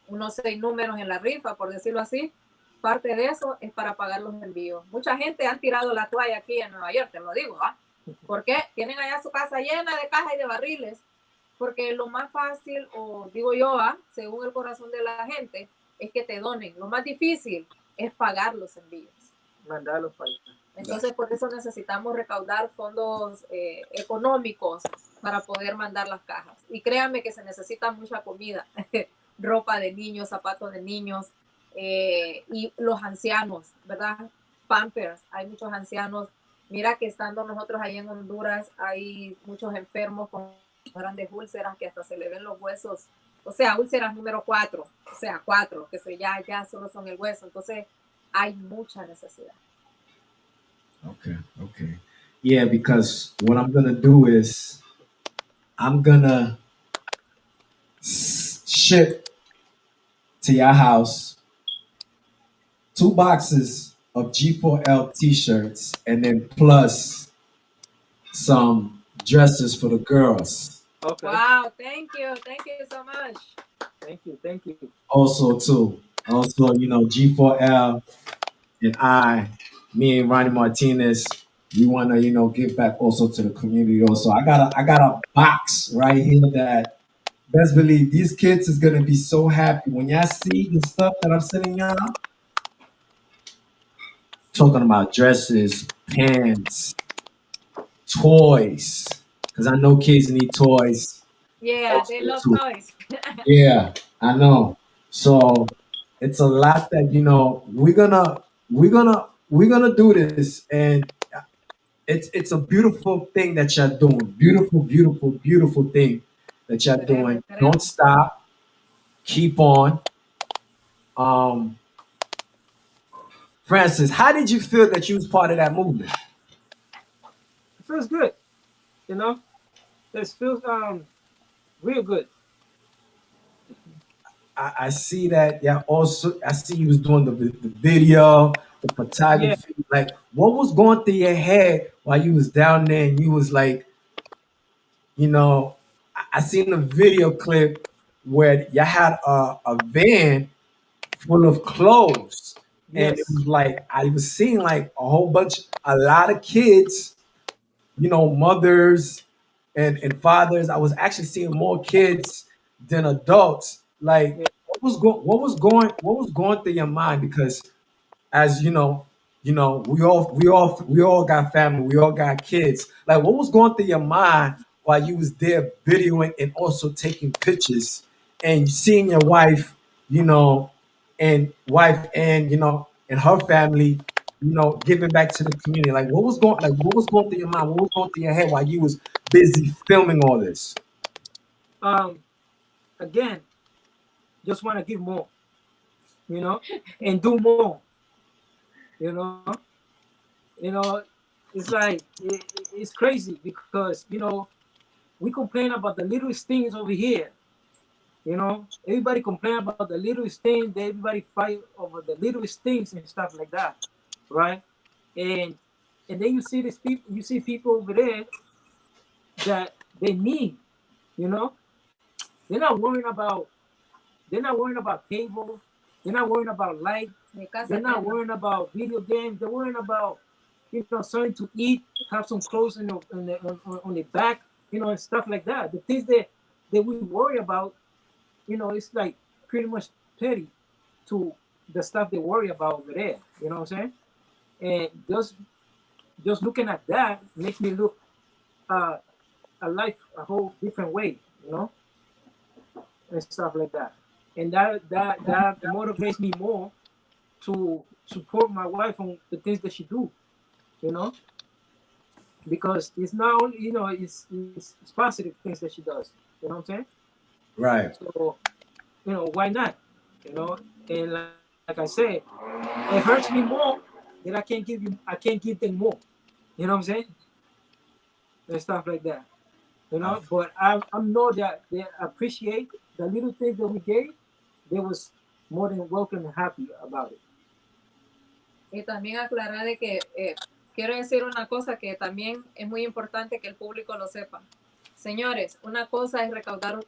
unos 6 números en la rifa, por decirlo así, parte de eso es para pagar los envíos. Mucha gente ha tirado la toalla aquí en Nueva York, te lo digo, ¿ah? Porque tienen allá su casa llena de cajas y de barriles, porque lo más fácil, o digo yo, según el corazón de la gente, es que te donen. Lo más difícil es pagar los envíos. Mandarlos para allá. Entonces, por eso necesitamos recaudar fondos económicos para poder mandar las cajas. Y créanme que se necesita mucha comida, ropa de niños, zapatos de niños, y los ancianos, ¿verdad? Pampers, hay muchos ancianos. Mira que estando nosotros ahí en Honduras, hay muchos enfermos con grandes úlceras que hasta se le ven los huesos, o sea, úlceras número 4, o sea, 4, que ya solo son el hueso. Entonces, hay mucha necesidad. Okay. Yeah, because what I'm gonna do is I'm gonna ship to your house 2 boxes of G4L t-shirts and then plus some dresses for the girls. Okay. Wow, thank you so much. Thank you. Also, G4L and me and Ronnie Martinez, we want to, give back also to the community. Also, I got a box right here that best believe these kids is gonna be so happy when y'all see the stuff that I'm sending y'all. Talking about dresses, pants, toys, because I know kids need toys. Yeah, they love Too. toys. Yeah, I know. So it's a lot that we're gonna do this, and it's a beautiful thing that you're doing. Beautiful thing that you're doing. Don't stop. Keep on. Um, Francis, how did you feel that you was part of that movement? It feels good, you know. It feels real good. I see that. Yeah. Also, I see you was doing the video, the Yeah. photography. Like, what was going through your head while you was down there and you was like, I seen a video clip where you had a van full of clothes. And it Yes. was like I was seeing like a lot of kids, mothers and fathers. I was actually seeing more kids than adults. Like Yeah. what was going through your mind? Because as we all got family, we all got kids. Like what was going through your mind while you was there videoing and also taking pictures and seeing your wife, and her family, giving back to the community. Like what was going through your mind? What was going through your head while you was busy filming all this? Um. Again, just want to give more, and do more. You know. You know. It's like it's crazy because we complain about the littlest things over here. Everybody complain about the littlest things. Everybody fight over the littlest things and stuff like that, right? And then you see these people. You see people over there that they need. You know, they're not worrying about. They're not worrying about cable. They're not worrying about light. They're not worrying about video games. They're worrying about something to eat, have some clothes on the back, and stuff like that. The things that we worry about, it's like pretty much petty to the stuff they worry about over there. You know what I'm saying? And just looking at that makes me look a life a whole different way, and stuff like that. And that motivates me more to support my wife on the things that she do, you know, because it's not only it's positive things that she does. You know what I'm saying? Right. So why not? And like I said, it hurts me more then I can't give them more. You know what I'm saying? And stuff like that. You know, but I know that they appreciate the little things that we gave. They was more than welcome and happy about it. Y también aclarar de que quiero decir una cosa que también es muy importante que el público lo sepa. Señores, una cosa es recaudar,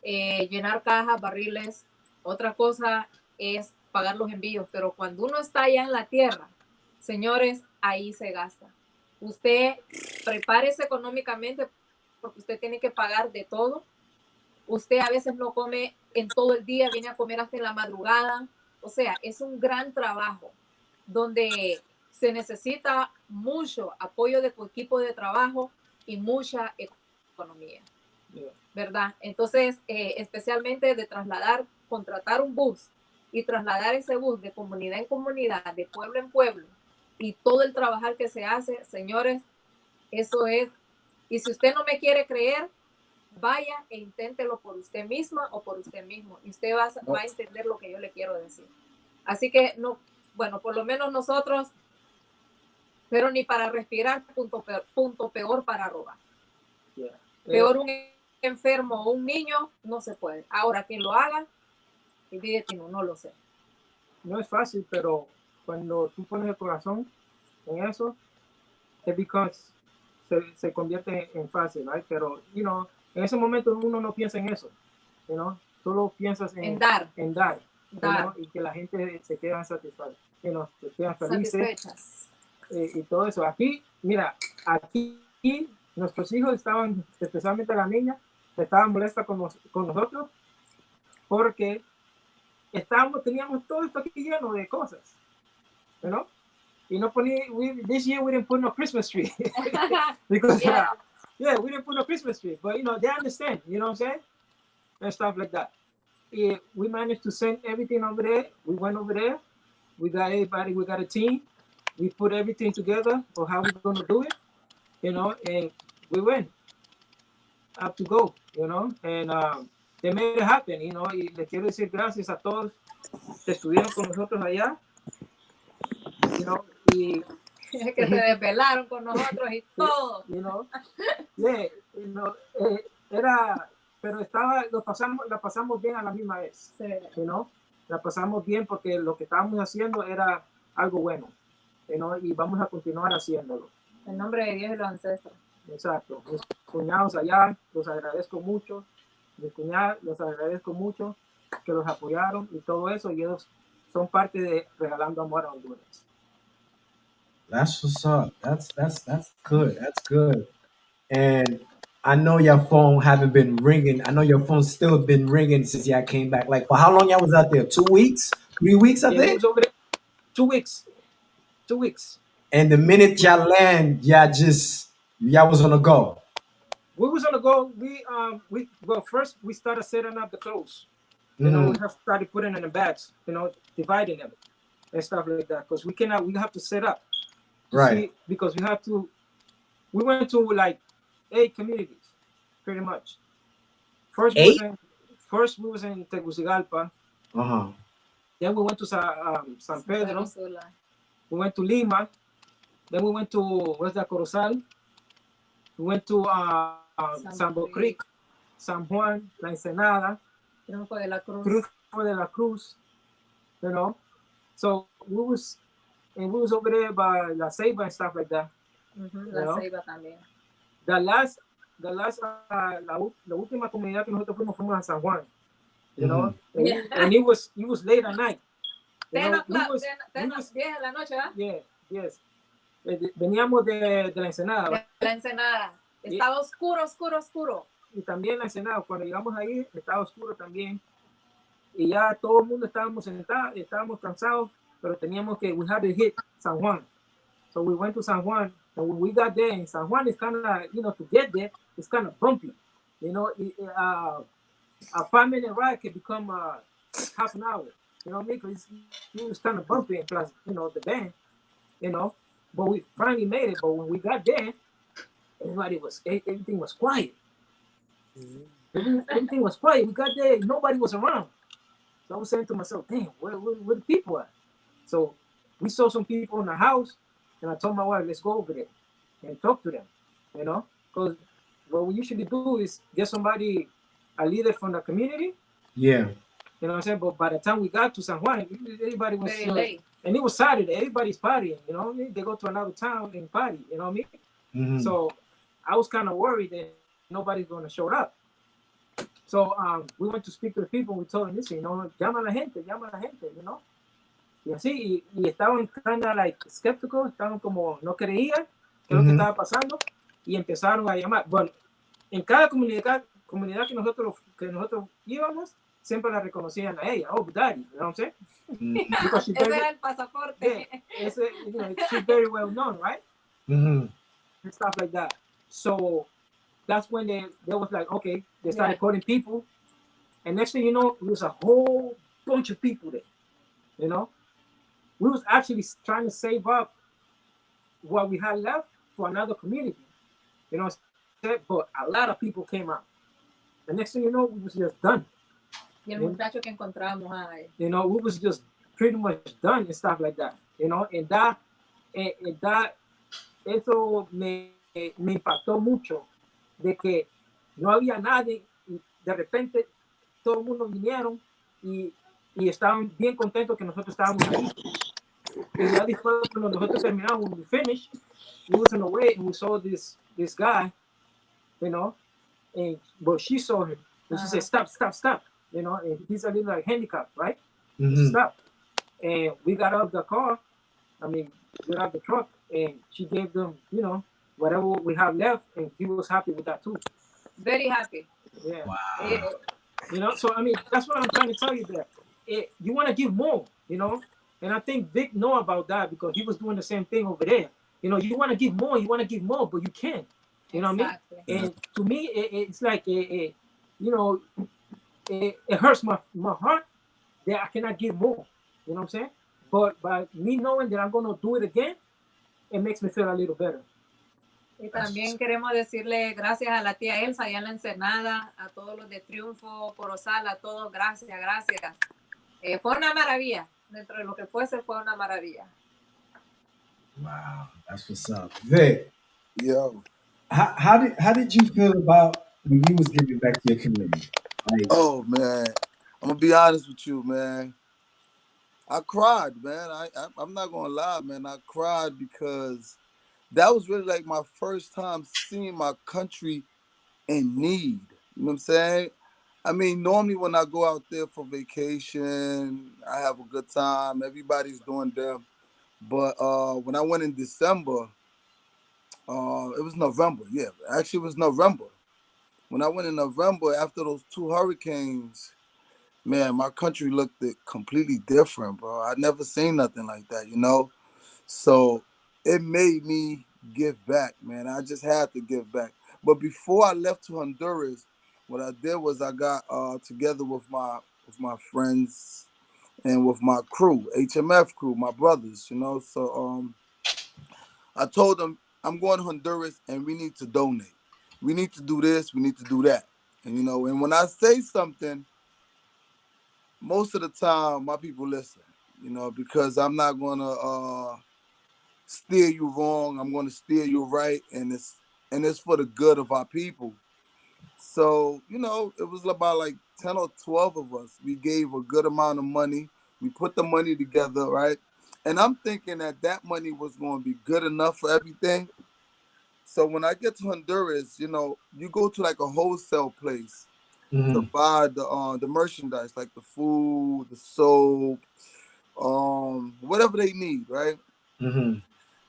llenar cajas, barriles, otra cosa es pagar los envíos, pero cuando uno está allá en la tierra, señores, ahí se gasta. Usted prepárese económicamente porque usted tiene que pagar de todo. Usted a veces no come en todo el día, viene a comer hasta en la madrugada. O sea, es un gran trabajo donde se necesita mucho apoyo de tu equipo de trabajo y mucha economía, ¿verdad? Entonces, especialmente de contratar un bus y trasladar ese bus de comunidad en comunidad, de pueblo en pueblo, y todo el trabajar que se hace, señores, eso es. Y si usted no me quiere creer, vaya e inténtelo por usted misma o por usted mismo, y usted va a entender lo que yo le quiero decir. Así que, no, bueno, por lo menos nosotros, pero ni para respirar, punto peor para robar. Yeah. Peor un enfermo o un niño, no se puede. Ahora, quien lo haga, no lo sé. No es fácil, pero cuando tú pones el corazón en eso, se convierte en fácil, right? Pero, en ese momento uno no piensa en eso, solo piensas en dar. Y que la gente se quede satisfecha, se quedan felices. Y todo eso. Aquí nuestros hijos estaban, especialmente la niña, estaban molestas con nosotros porque teníamos todo esto aquí lleno de cosas, y no this year we didn't put no Christmas tree because we didn't put no Christmas tree, but they understand, you know what I'm saying, and stuff like that. We managed to send everything over there. We went over there. We got everybody. We got a team. We put everything together for how we're going to do it, and we went up to go, and they made it happen, y les quiero decir gracias a todos que estuvieron con nosotros allá, y que se desvelaron con nosotros y todo. Pero la pasamos bien a la misma vez, sí. La pasamos bien porque lo que estábamos haciendo era algo bueno, y vamos a continuar haciéndolo. En nombre de Dios y los ancestros. Exacto. Mis cuñados allá, los agradezco mucho. Mis cuñados, los agradezco mucho que los apoyaron y todo eso, y ellos son parte de Regalando Amor a Honduras. That's what's up. That's good. That's good. And I know your phone haven't been ringing. I know your phone's still been ringing since y'all came back. Like, for how long y'all was out there? 2 weeks? 3 weeks, I think? It was over there. 2 weeks. 2 weeks. And the minute y'all land, y'all was on the go. We was on the go. Well, first we started setting up the clothes. We have started putting in the bags, dividing them and stuff like that. Because we have to set up. Right. Because we went to like 8 communities, pretty much. First we was in Tegucigalpa. Then we went to San Pedro. We went to Lima. Then we went to Corozal. We went to Sambo Creek, San Juan, La Ensenada, Triunfo de la Cruz. Triunfo de la Cruz, So we was over there by La Ceiba and stuff like that. La Ceiba también. La última comunidad que nosotros fuimos a San Juan, and it was late at night. 10 de la noche, ¿verdad? Yeah, yes. Veníamos de la Ensenada. De la Ensenada. Estaba oscuro. Y también la Ensenada, cuando llegamos ahí, estaba oscuro también. Y ya todo el mundo estábamos sentados, estábamos cansados, pero we had to hit San Juan. So we went to San Juan, and when we got there, in San Juan, it's kind of, to get there, it's kind of bumpy. A 5-minute ride can become half an hour. You know what I mean? Because it was kind of bumpy, and plus, the band, But we finally made it. But when we got there, everything was quiet. Everything was quiet. We got there, nobody was around. So I was saying to myself, damn, where the people at? So we saw some people in the house, and I told my wife, let's go over there and talk to them, you know, because what we usually do is get somebody, a leader from the community. Yeah. You know what I'm saying? But by the time we got to San Juan, everybody was Very late. and it was Saturday. Everybody's partying, you know what I mean? They go to another town and party, you know what I mean? Mm-hmm. So I was kind of worried that nobody's going to show up. So we went to speak to the people. We told them, listen, you know, llama a la gente, you know. Y así, y estaban kind of like skeptical, estaban como no creían qué es lo que estaba pasando y empezaron a llamar. Bueno, en cada comunidad que nosotros íbamos, siempre la reconocían a ella. Oh, Budari, you know what I'm saying? Ese era el pasaporte. Yeah, you know, she's very well known, right? Mm-hmm. And stuff like that. So that's when they was like, okay, they started calling people. And next thing you know, there was a whole bunch of people there, you know? We was actually trying to save up what we had left for another community, you know? But a lot of people came out. The next thing you know, we was just done. Y el muchacho que encontramos ahí. You know, we was just pretty much done and stuff like that, you know? And eso me impactó mucho, de que no había nadie y de repente todo el mundo vinieron y estaban bien contentos que nosotros estábamos ahí. Y ya después cuando nosotros terminamos, when we finished, we was on the way and we saw this guy, you know, but she saw him and she said, stop, you know, and he's a little like handicapped, right? Mm-hmm. Stop. And we got out of the car, got out of the truck, and she gave them, you know, whatever we have left, and he was happy with that too. Very happy. Yeah. Wow. You know, so I mean, that's what I'm trying to tell you there. You want to give more, you know, and I think Vic know about that because he was doing the same thing over there. You know, you want to give more, but you can't. You know what I mean? And to me, it's like, you know, it hurts my heart that I cannot give more. You know what I'm saying? But by me knowing that I'm going to do it again, it makes me feel a little better. Y también queremos decirle gracias a la tía Elsa allá en la Ensenada, a todos los de Triunfo, Corozal, a todos, gracias. Fue una maravilla. Dentro de lo que fuese, fue una maravilla. Wow, that's what's up. Vic, Yo. how did you feel about when you was giving back to your community? Like, Oh man, I'm gonna be honest with you, man. I cried, man. I'm not gonna lie, man. I cried because that was really like my first time seeing my country in need. You know what I'm saying? I mean, normally when I go out there for vacation, I have a good time. Everybody's doing them. But when I went in December, it was November. Yeah, actually, it was November. When I went in November after those 2 hurricanes, man, my country looked completely different, bro. I never seen nothing like that, you know? So it made me give back, man. I just had to give back. But before I left to Honduras, what I did was I got together with my friends and with my crew, HMF crew, my brothers, you know? So I told them, I'm going to Honduras and we need to donate. We need to do this, we need to do that. And, you know, and when I say something, most of the time my people listen, you know, because I'm not going to steer you wrong. I'm going to steer you right. And it's for the good of our people. So, you know, it was about like 10 or 12 of us. We gave a good amount of money. We put the money together, right? And I'm thinking that money was going to be good enough for everything. So when I get to Honduras, you know, you go to like a wholesale place to buy the merchandise, like the food, the soap, whatever they need, right? mm-hmm.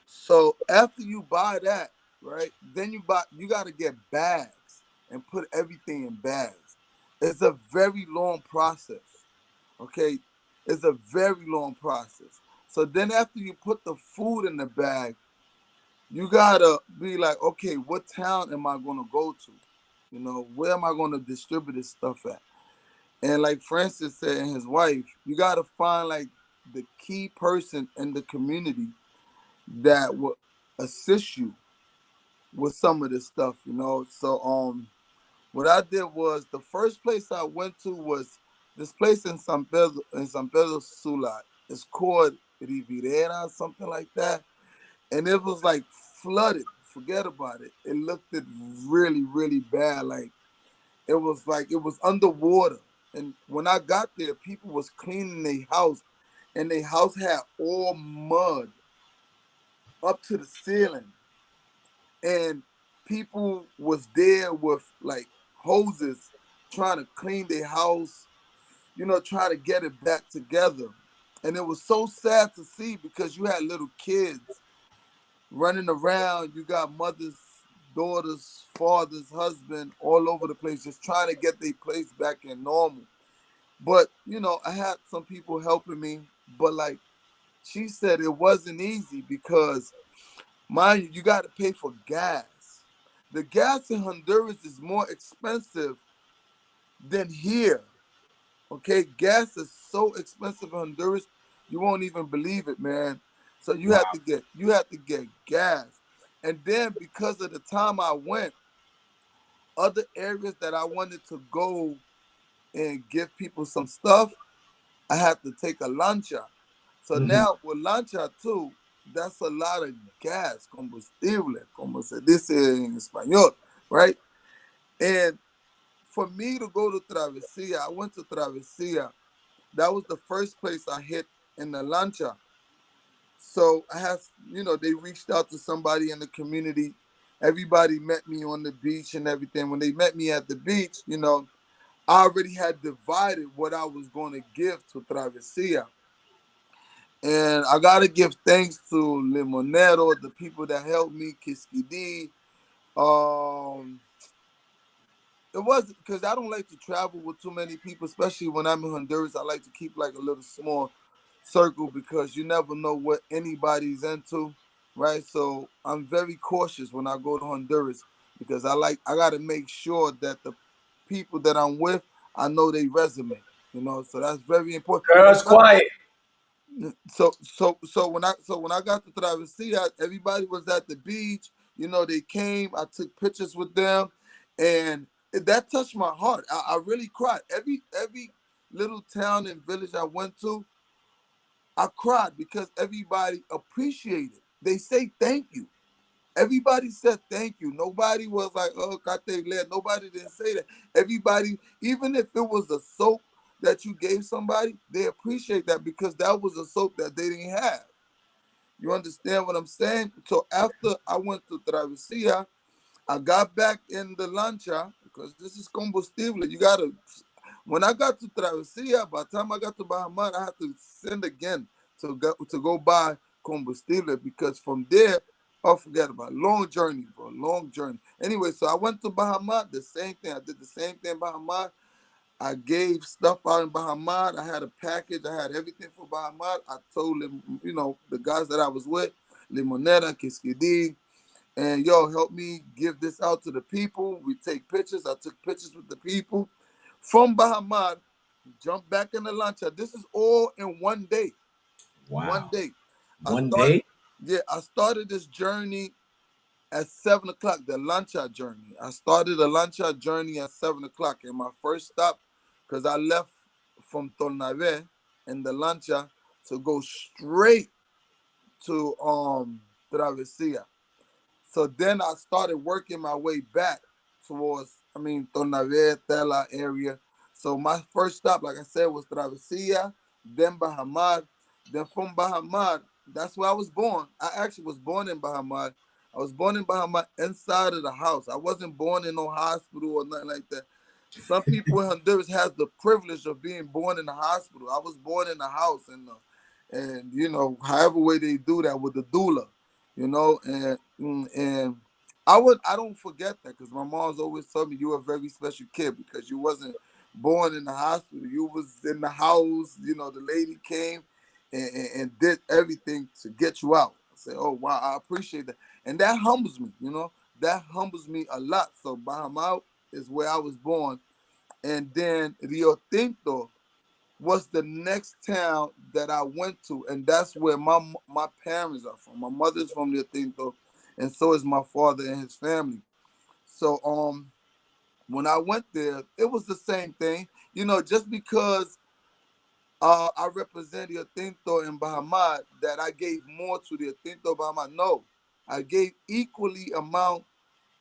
So after you buy that, right, then you got to get bags and put everything in bags. It's a very long process, okay? It's a very long process. So then after you put the food in the bag, you gotta be like, okay, what town am I gonna go to? You know, where am I gonna distribute this stuff at? And like Francis said and his wife, you gotta find like the key person in the community that will assist you with some of this stuff, you know. So what I did was the first place I went to was this place in San Pedro Sula. It's called Riviera, something like that. And it was like flooded. Forget about it. It looked it really, really bad. Like it was underwater. And when I got there, people was cleaning their house, and their house had all mud up to the ceiling. And people was there with like hoses trying to clean their house, trying to get it back together. And it was so sad to see because you had little kids running around. You got mothers, daughters, fathers, husband all over the place just trying to get their place back in normal. But, I had some people helping me. But like she said, it wasn't easy because, mind you, you got to pay for gas. The gas in Honduras is more expensive than here. Okay, gas is so expensive in Honduras, you won't even believe it, man. So you have to get gas. And then because of the time I went, other areas that I wanted to go and give people some stuff, I had to take a lancha. So now with lancha too, that's a lot of gas, combustible, como se dice en español, right? And for me to go to Travesía, I went to Travesía. That was the first place I hit in the lancha. So I had, they reached out to somebody in the community. Everybody met me on the beach and everything. When they met me at the beach, I already had divided what I was going to give to Travesía. And I got to give thanks to Limonero, the people that helped me, Kiskidi. It wasn't because I don't like to travel with too many people, especially when I'm in Honduras. I like to keep like a little small circle because you never know what anybody's into, right? So I'm very cautious when I go to Honduras because I got to make sure that the people that I'm with, I know they resume, so that's very important. Girls, quiet. So when I got to Travesía, everybody was at the beach. They came. I took pictures with them, and that touched my heart. I really cried. Every little town and village I went to, I cried because everybody appreciated. They say thank you. Everybody said thank you. Nobody was like, oh, kate le. Nobody didn't say that. Everybody, even if it was a soap that you gave somebody, they appreciate that because that was a soap that they didn't have. You understand what I'm saying? So after I went to Travesía, I got back in the lancha because this is combustible. When I got to Travesía, by the time I got to Bahamar, I had to send again to go buy combustible because from there, oh, forget about it. Long journey, bro. Long journey. Anyway, so I went to Bahamar, the same thing. I did the same thing in Bahamar. I gave stuff out in Bahamar. I had a package. I had everything for Bahamar. I told them, the guys that I was with, Limonera, Kiskidi, and help me give this out to the people. We take pictures. I took pictures with the people. From Bahamar, jump back in the lancha. This is all in one day. Wow. One day. One day? Yeah, I started this journey at 7 o'clock, the lancha journey. I started a lancha journey at 7 o'clock. And my first stop, because I left from Tornave in the lancha to go straight to Travesía. So then I started working my way back towards, Tornave, Tela area. So my first stop, like I said, was Travesía, then Bahamar. Then from Bahamar, that's where I was born. I actually was born in Bahamar. I was born in Bahamar inside of the house. I wasn't born in no hospital or nothing like that. Some people in Honduras has the privilege of being born in a hospital. I was born in a house, and however way they do that with the doula, and I don't forget that because my mom's always told me you were a very special kid because you wasn't born in the hospital. You was in the house. The lady came and did everything to get you out. I say, oh wow, I appreciate that, and that humbles me. That humbles me a lot. So Bahamar is where I was born, and then Rio Tinto was the next town that I went to, and that's where my parents are from. My mother's from Rio Tinto, and so is my father and his family. So when I went there, it was the same thing. Just because I represent the Tinto in Bahama, that I gave more to the Tinto Bahama. No, I gave equally amount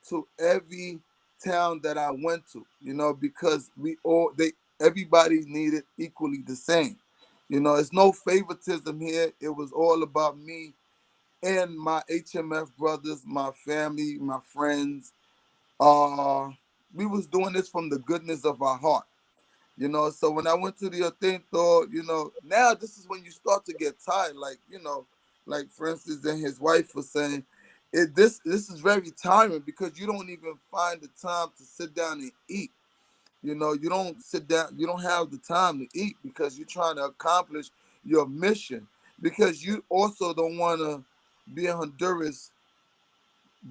to every town that I went to, because everybody needed equally the same. It's no favoritism here. It was all about me and my HMF brothers, my family, my friends. We was doing this from the goodness of our heart. So when I went to the Atento, now this is when you start to get tired. Like for instance, then his wife was saying, this is very tiring because you don't even find the time to sit down and eat. You don't sit down, you don't have the time to eat because you're trying to accomplish your mission. Because you also don't want to be in Honduras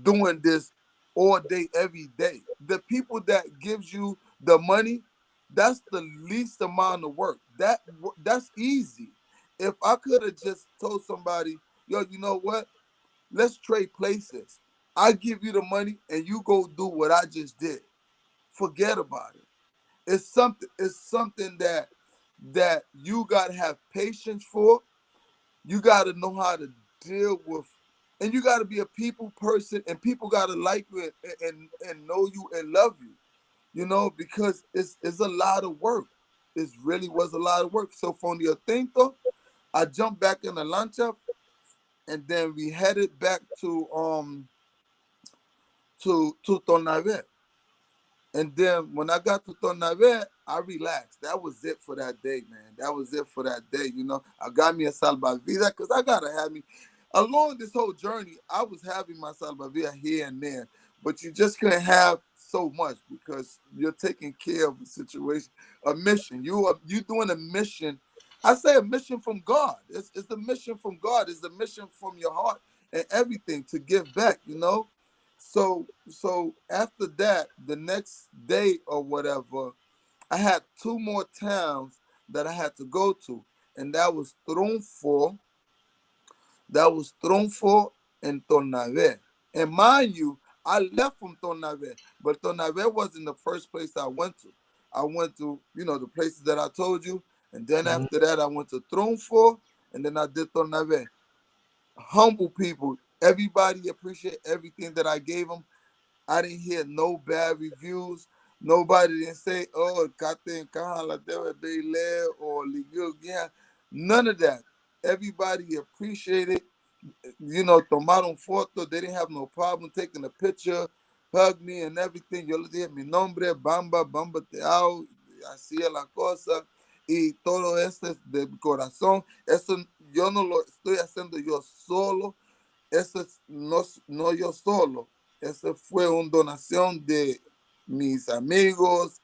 doing this all day, every day. The people that gives you the money, that's the least amount of work. That's easy. If I could have just told somebody, yo, you know what? Let's trade places. I give you the money and you go do what I just did. Forget about it. It's something that you gotta have patience for. You gotta know how to deal with, and you gotta be a people person, and people gotta like you and know you and love you. Because it's a lot of work. It really was a lot of work. So from the Atento, I jumped back in the lancha, and then we headed back to Tonave. And then when I got to Tonave, I relaxed. That was it for that day, man. That was it for that day. I got me a salvavida because I gotta have me. Along this whole journey, I was having my salvavida here and there, but you just couldn't have so much because you're taking care of a situation, a mission. You doing a mission. I say a mission from God. It's a mission from God. It's a mission from your heart and everything to give back. So after that, the next day or whatever, I had two more towns that I had to go to, and that was Trunfo and Tornave. And mind you, I left from Tornave, but Tornave wasn't the first place I went to. I went to, the places that I told you, and then after that, I went to Trunfo, and then I did Tornave. Humble people. Everybody appreciate everything that I gave them. I didn't hear no bad reviews. Nobody didn't say, oh, Kate Kahala Bele or Ligil Gia. None of that. Everybody appreciated, tomaron foto. They didn't have no problem taking a picture, hug me and everything. Yo le dije mi nombre, Bamba, Bamba te amo, así es la cosa. Y todo esto es de corazón. Eso yo no lo estoy haciendo yo solo. Eso es no yo solo. Eso fue una donación de mis amigos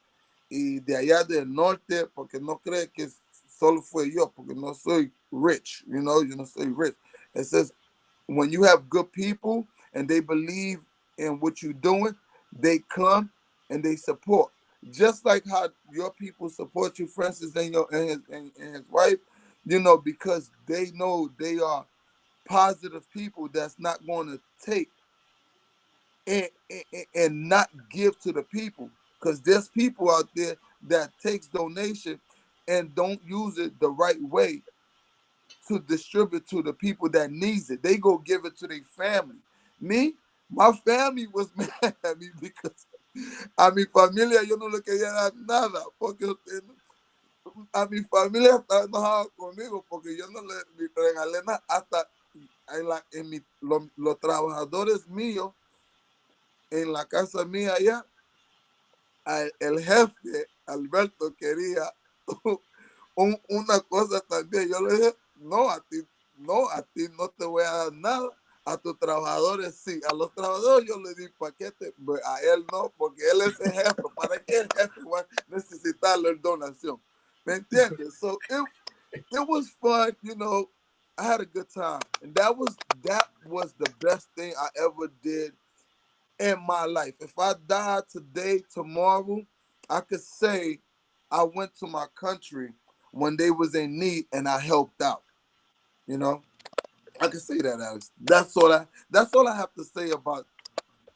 y de allá del norte, porque no cree que solo fue yo, porque no soy rich, yo no soy rich. It says, when you have good people and they believe in what you're doing, they come and they support. Just like how your people support you, Francis, and his wife, because they know they are positive people that's not going to take and not give to the people, because there's people out there that takes donation and don't use it the right way to distribute to the people that needs it. They go give it to their family. My family was mad at me because a mi familia yo no le quería dar nada, porque a mi familia estaba enojada conmigo porque yo no le regalé nada hasta los trabajadores míos en la casa mía allá. El jefe Alberto quería una cosa también. Yo le dije, no, a ti no te voy a dar nada. A tus trabajadores sí. A los trabajadores yo le di paquete, pero a él no, porque él es el jefe. ¿Para qué el jefe va a necesitar la donación? ¿Me entiendes? So it was fun, I had a good time. And that was the best thing I ever did in my life. If I died today, tomorrow, I could say I went to my country when they was in need and I helped out. I can say that, Alex. That's all I have to say about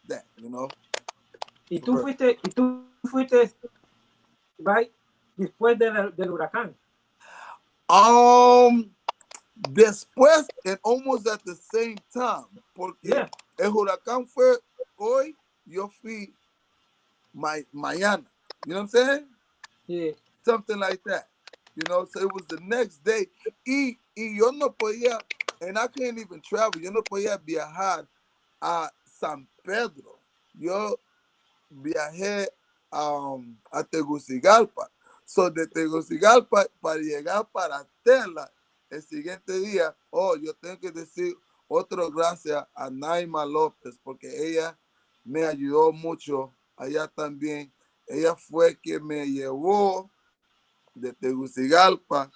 that. Y tú fuiste, right, después del huracán. Después, and almost at the same time, porque Yeah. el huracán fue hoy, yo fui mañana. You know what I'm saying? Yeah. Something like that. You know, so it was the next day. Y yo no podía, and I couldn't even travel. Yo no podía viajar a San Pedro. Yo viajé a Tegucigalpa. So de Tegucigalpa para llegar para Tela el siguiente día, yo tengo que decir otro gracias a Naima López porque ella me ayudó mucho allá también. Ella fue quien me llevó de Tegucigalpa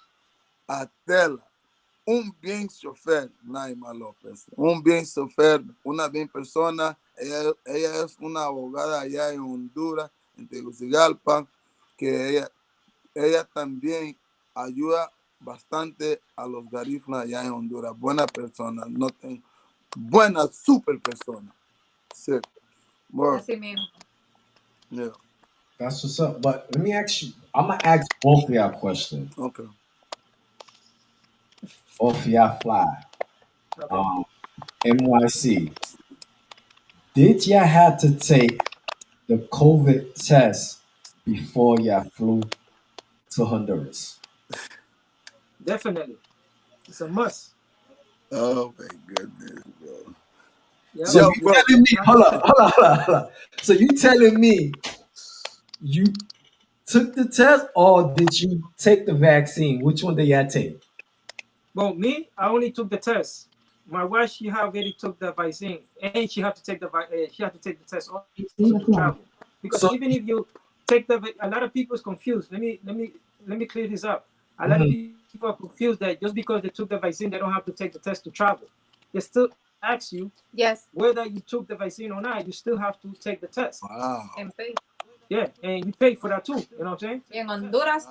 a Tela. Un bien chofer, Naima López. Un bien chofer, una bien persona. Ella es una abogada allá en Honduras, en Tegucigalpa, que ella también ayuda bastante a los garífunas allá en Honduras. Buena persona, buena, super persona. Sí. Así mismo. Yeah. That's what's up. But let me ask you. I'm gonna ask both of y'all a question. Okay. Both of y'all fly. Okay. NYC. Did y'all have to take the COVID test before y'all flew to Honduras? Definitely. It's a must. Oh my goodness, bro. Yeah. So Yo, you bro. telling me? Hold on. So you telling me you took the test or did you take the vaccine? Which one did y'all take? Well, me, I only took the test. My wife, she already took the vaccine, and she had to take she had to take the test also to travel. Because So even if you take a lot of people is confused. Let me clear this up. A lot of mhm. people are confused that just because they took the vaccine, they don't have to take the test to travel. They still ask you Yes. whether you took the vaccine or not. You still have to take the test. Wow. En pay. Yeah, and you pay for that too. You know what I'm saying? Y en Honduras,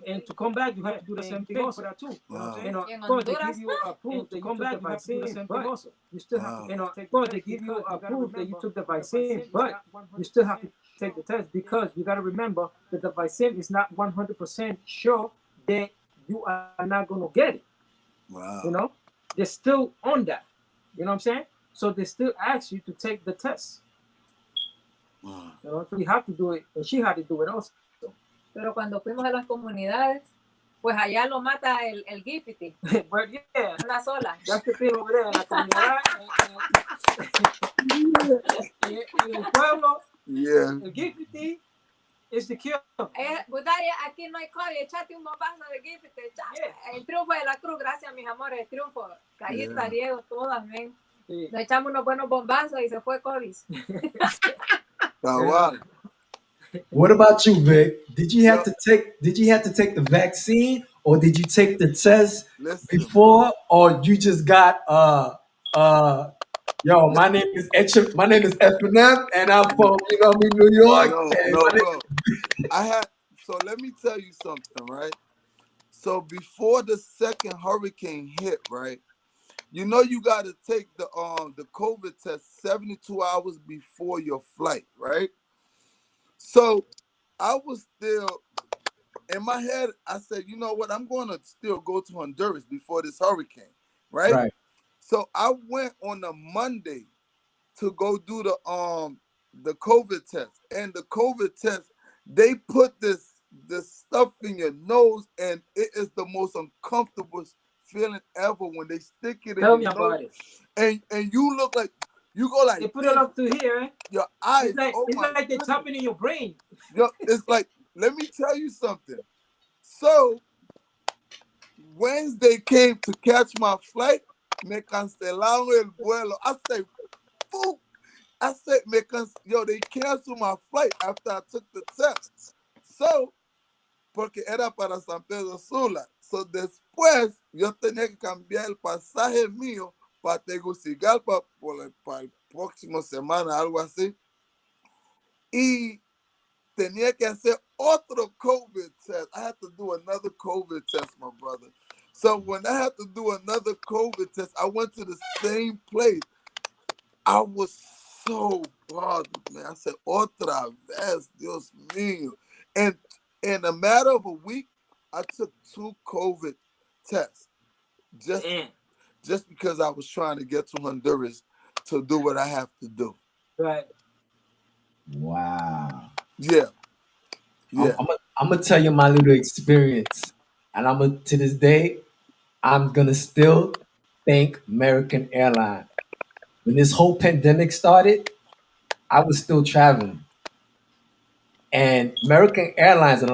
And to come back, you have to do the same thing also. For that too. Wow. And y en of course, they Honduras, give you a proof that you took the vaccine, but you still have to. And of course, they give you a proof that you took the vaccine, but you still have to take the test because you got to remember that the vaccine is not 100% sure that you are not going to get it. Wow. You know, they're still on that. You know what I'm saying? So they still ask you to take the test. Wow. You know, so you have to do it, and she had to do it also. pero cuando fuimos a las comunidades, pues allá lo mata el Gifty. But yeah, Una sola. that's the thing over there en la comunidad, en el pueblo, Yeah. el Gifty is the cure. Budari, aquí no hay COVID, echate un bombazo de Gifty. Yeah. El triunfo de la cruz, gracias mis amores, el triunfo. Cayita, Yeah. Diego, todas, ven. Sí. Nos echamos unos buenos bombazos y se fue COVID. Wow. What about you, Vic? Did you have to take the vaccine or did you take the test Listen. before or you just got yo, my name is FNF and I'm from New York and No, bro. So let me tell you something, right? So before the second hurricane hit, right? You know you got to take the COVID test 72 hours before your flight, right? So I was still in my head. I said, you know what? I'm going to still go to Honduras before this hurricane, right? right. So I went on a Monday to go do the COVID test, and the COVID test they put this stuff in your nose, and it is the most uncomfortable feeling ever when they stick it in Tell me your about nose, it. and you look like you go like They put this, it up to here. Eh? your eyes. It's like they're goodness. tapping in your brain. Yo, it's like, let me tell you something. So Wednesday came to catch my flight, me cancelaron el vuelo. I say, fool. I said, they canceled my flight after I took the test. So, porque era para San Pedro Sula. So, después, yo tenía que cambiar el pasaje mío para Tegucigalpa para el próximo semana, algo así. Y tenía que hacer otro COVID test. I had to do another COVID test, my brother. So, when I had to do another COVID test, I went to the same place. I was so bothered, man. I said, otra vez, Dios mío. And in a matter of a week, I took 2 COVID test. Just Damn. just because I was trying to get to Honduras to do what I have to do. Right. Wow. Yeah. Yeah. I'm gonna tell you my little experience, and to this day, I'm gonna still thank American Airlines. When this whole pandemic started, I was still traveling, and American Airlines, and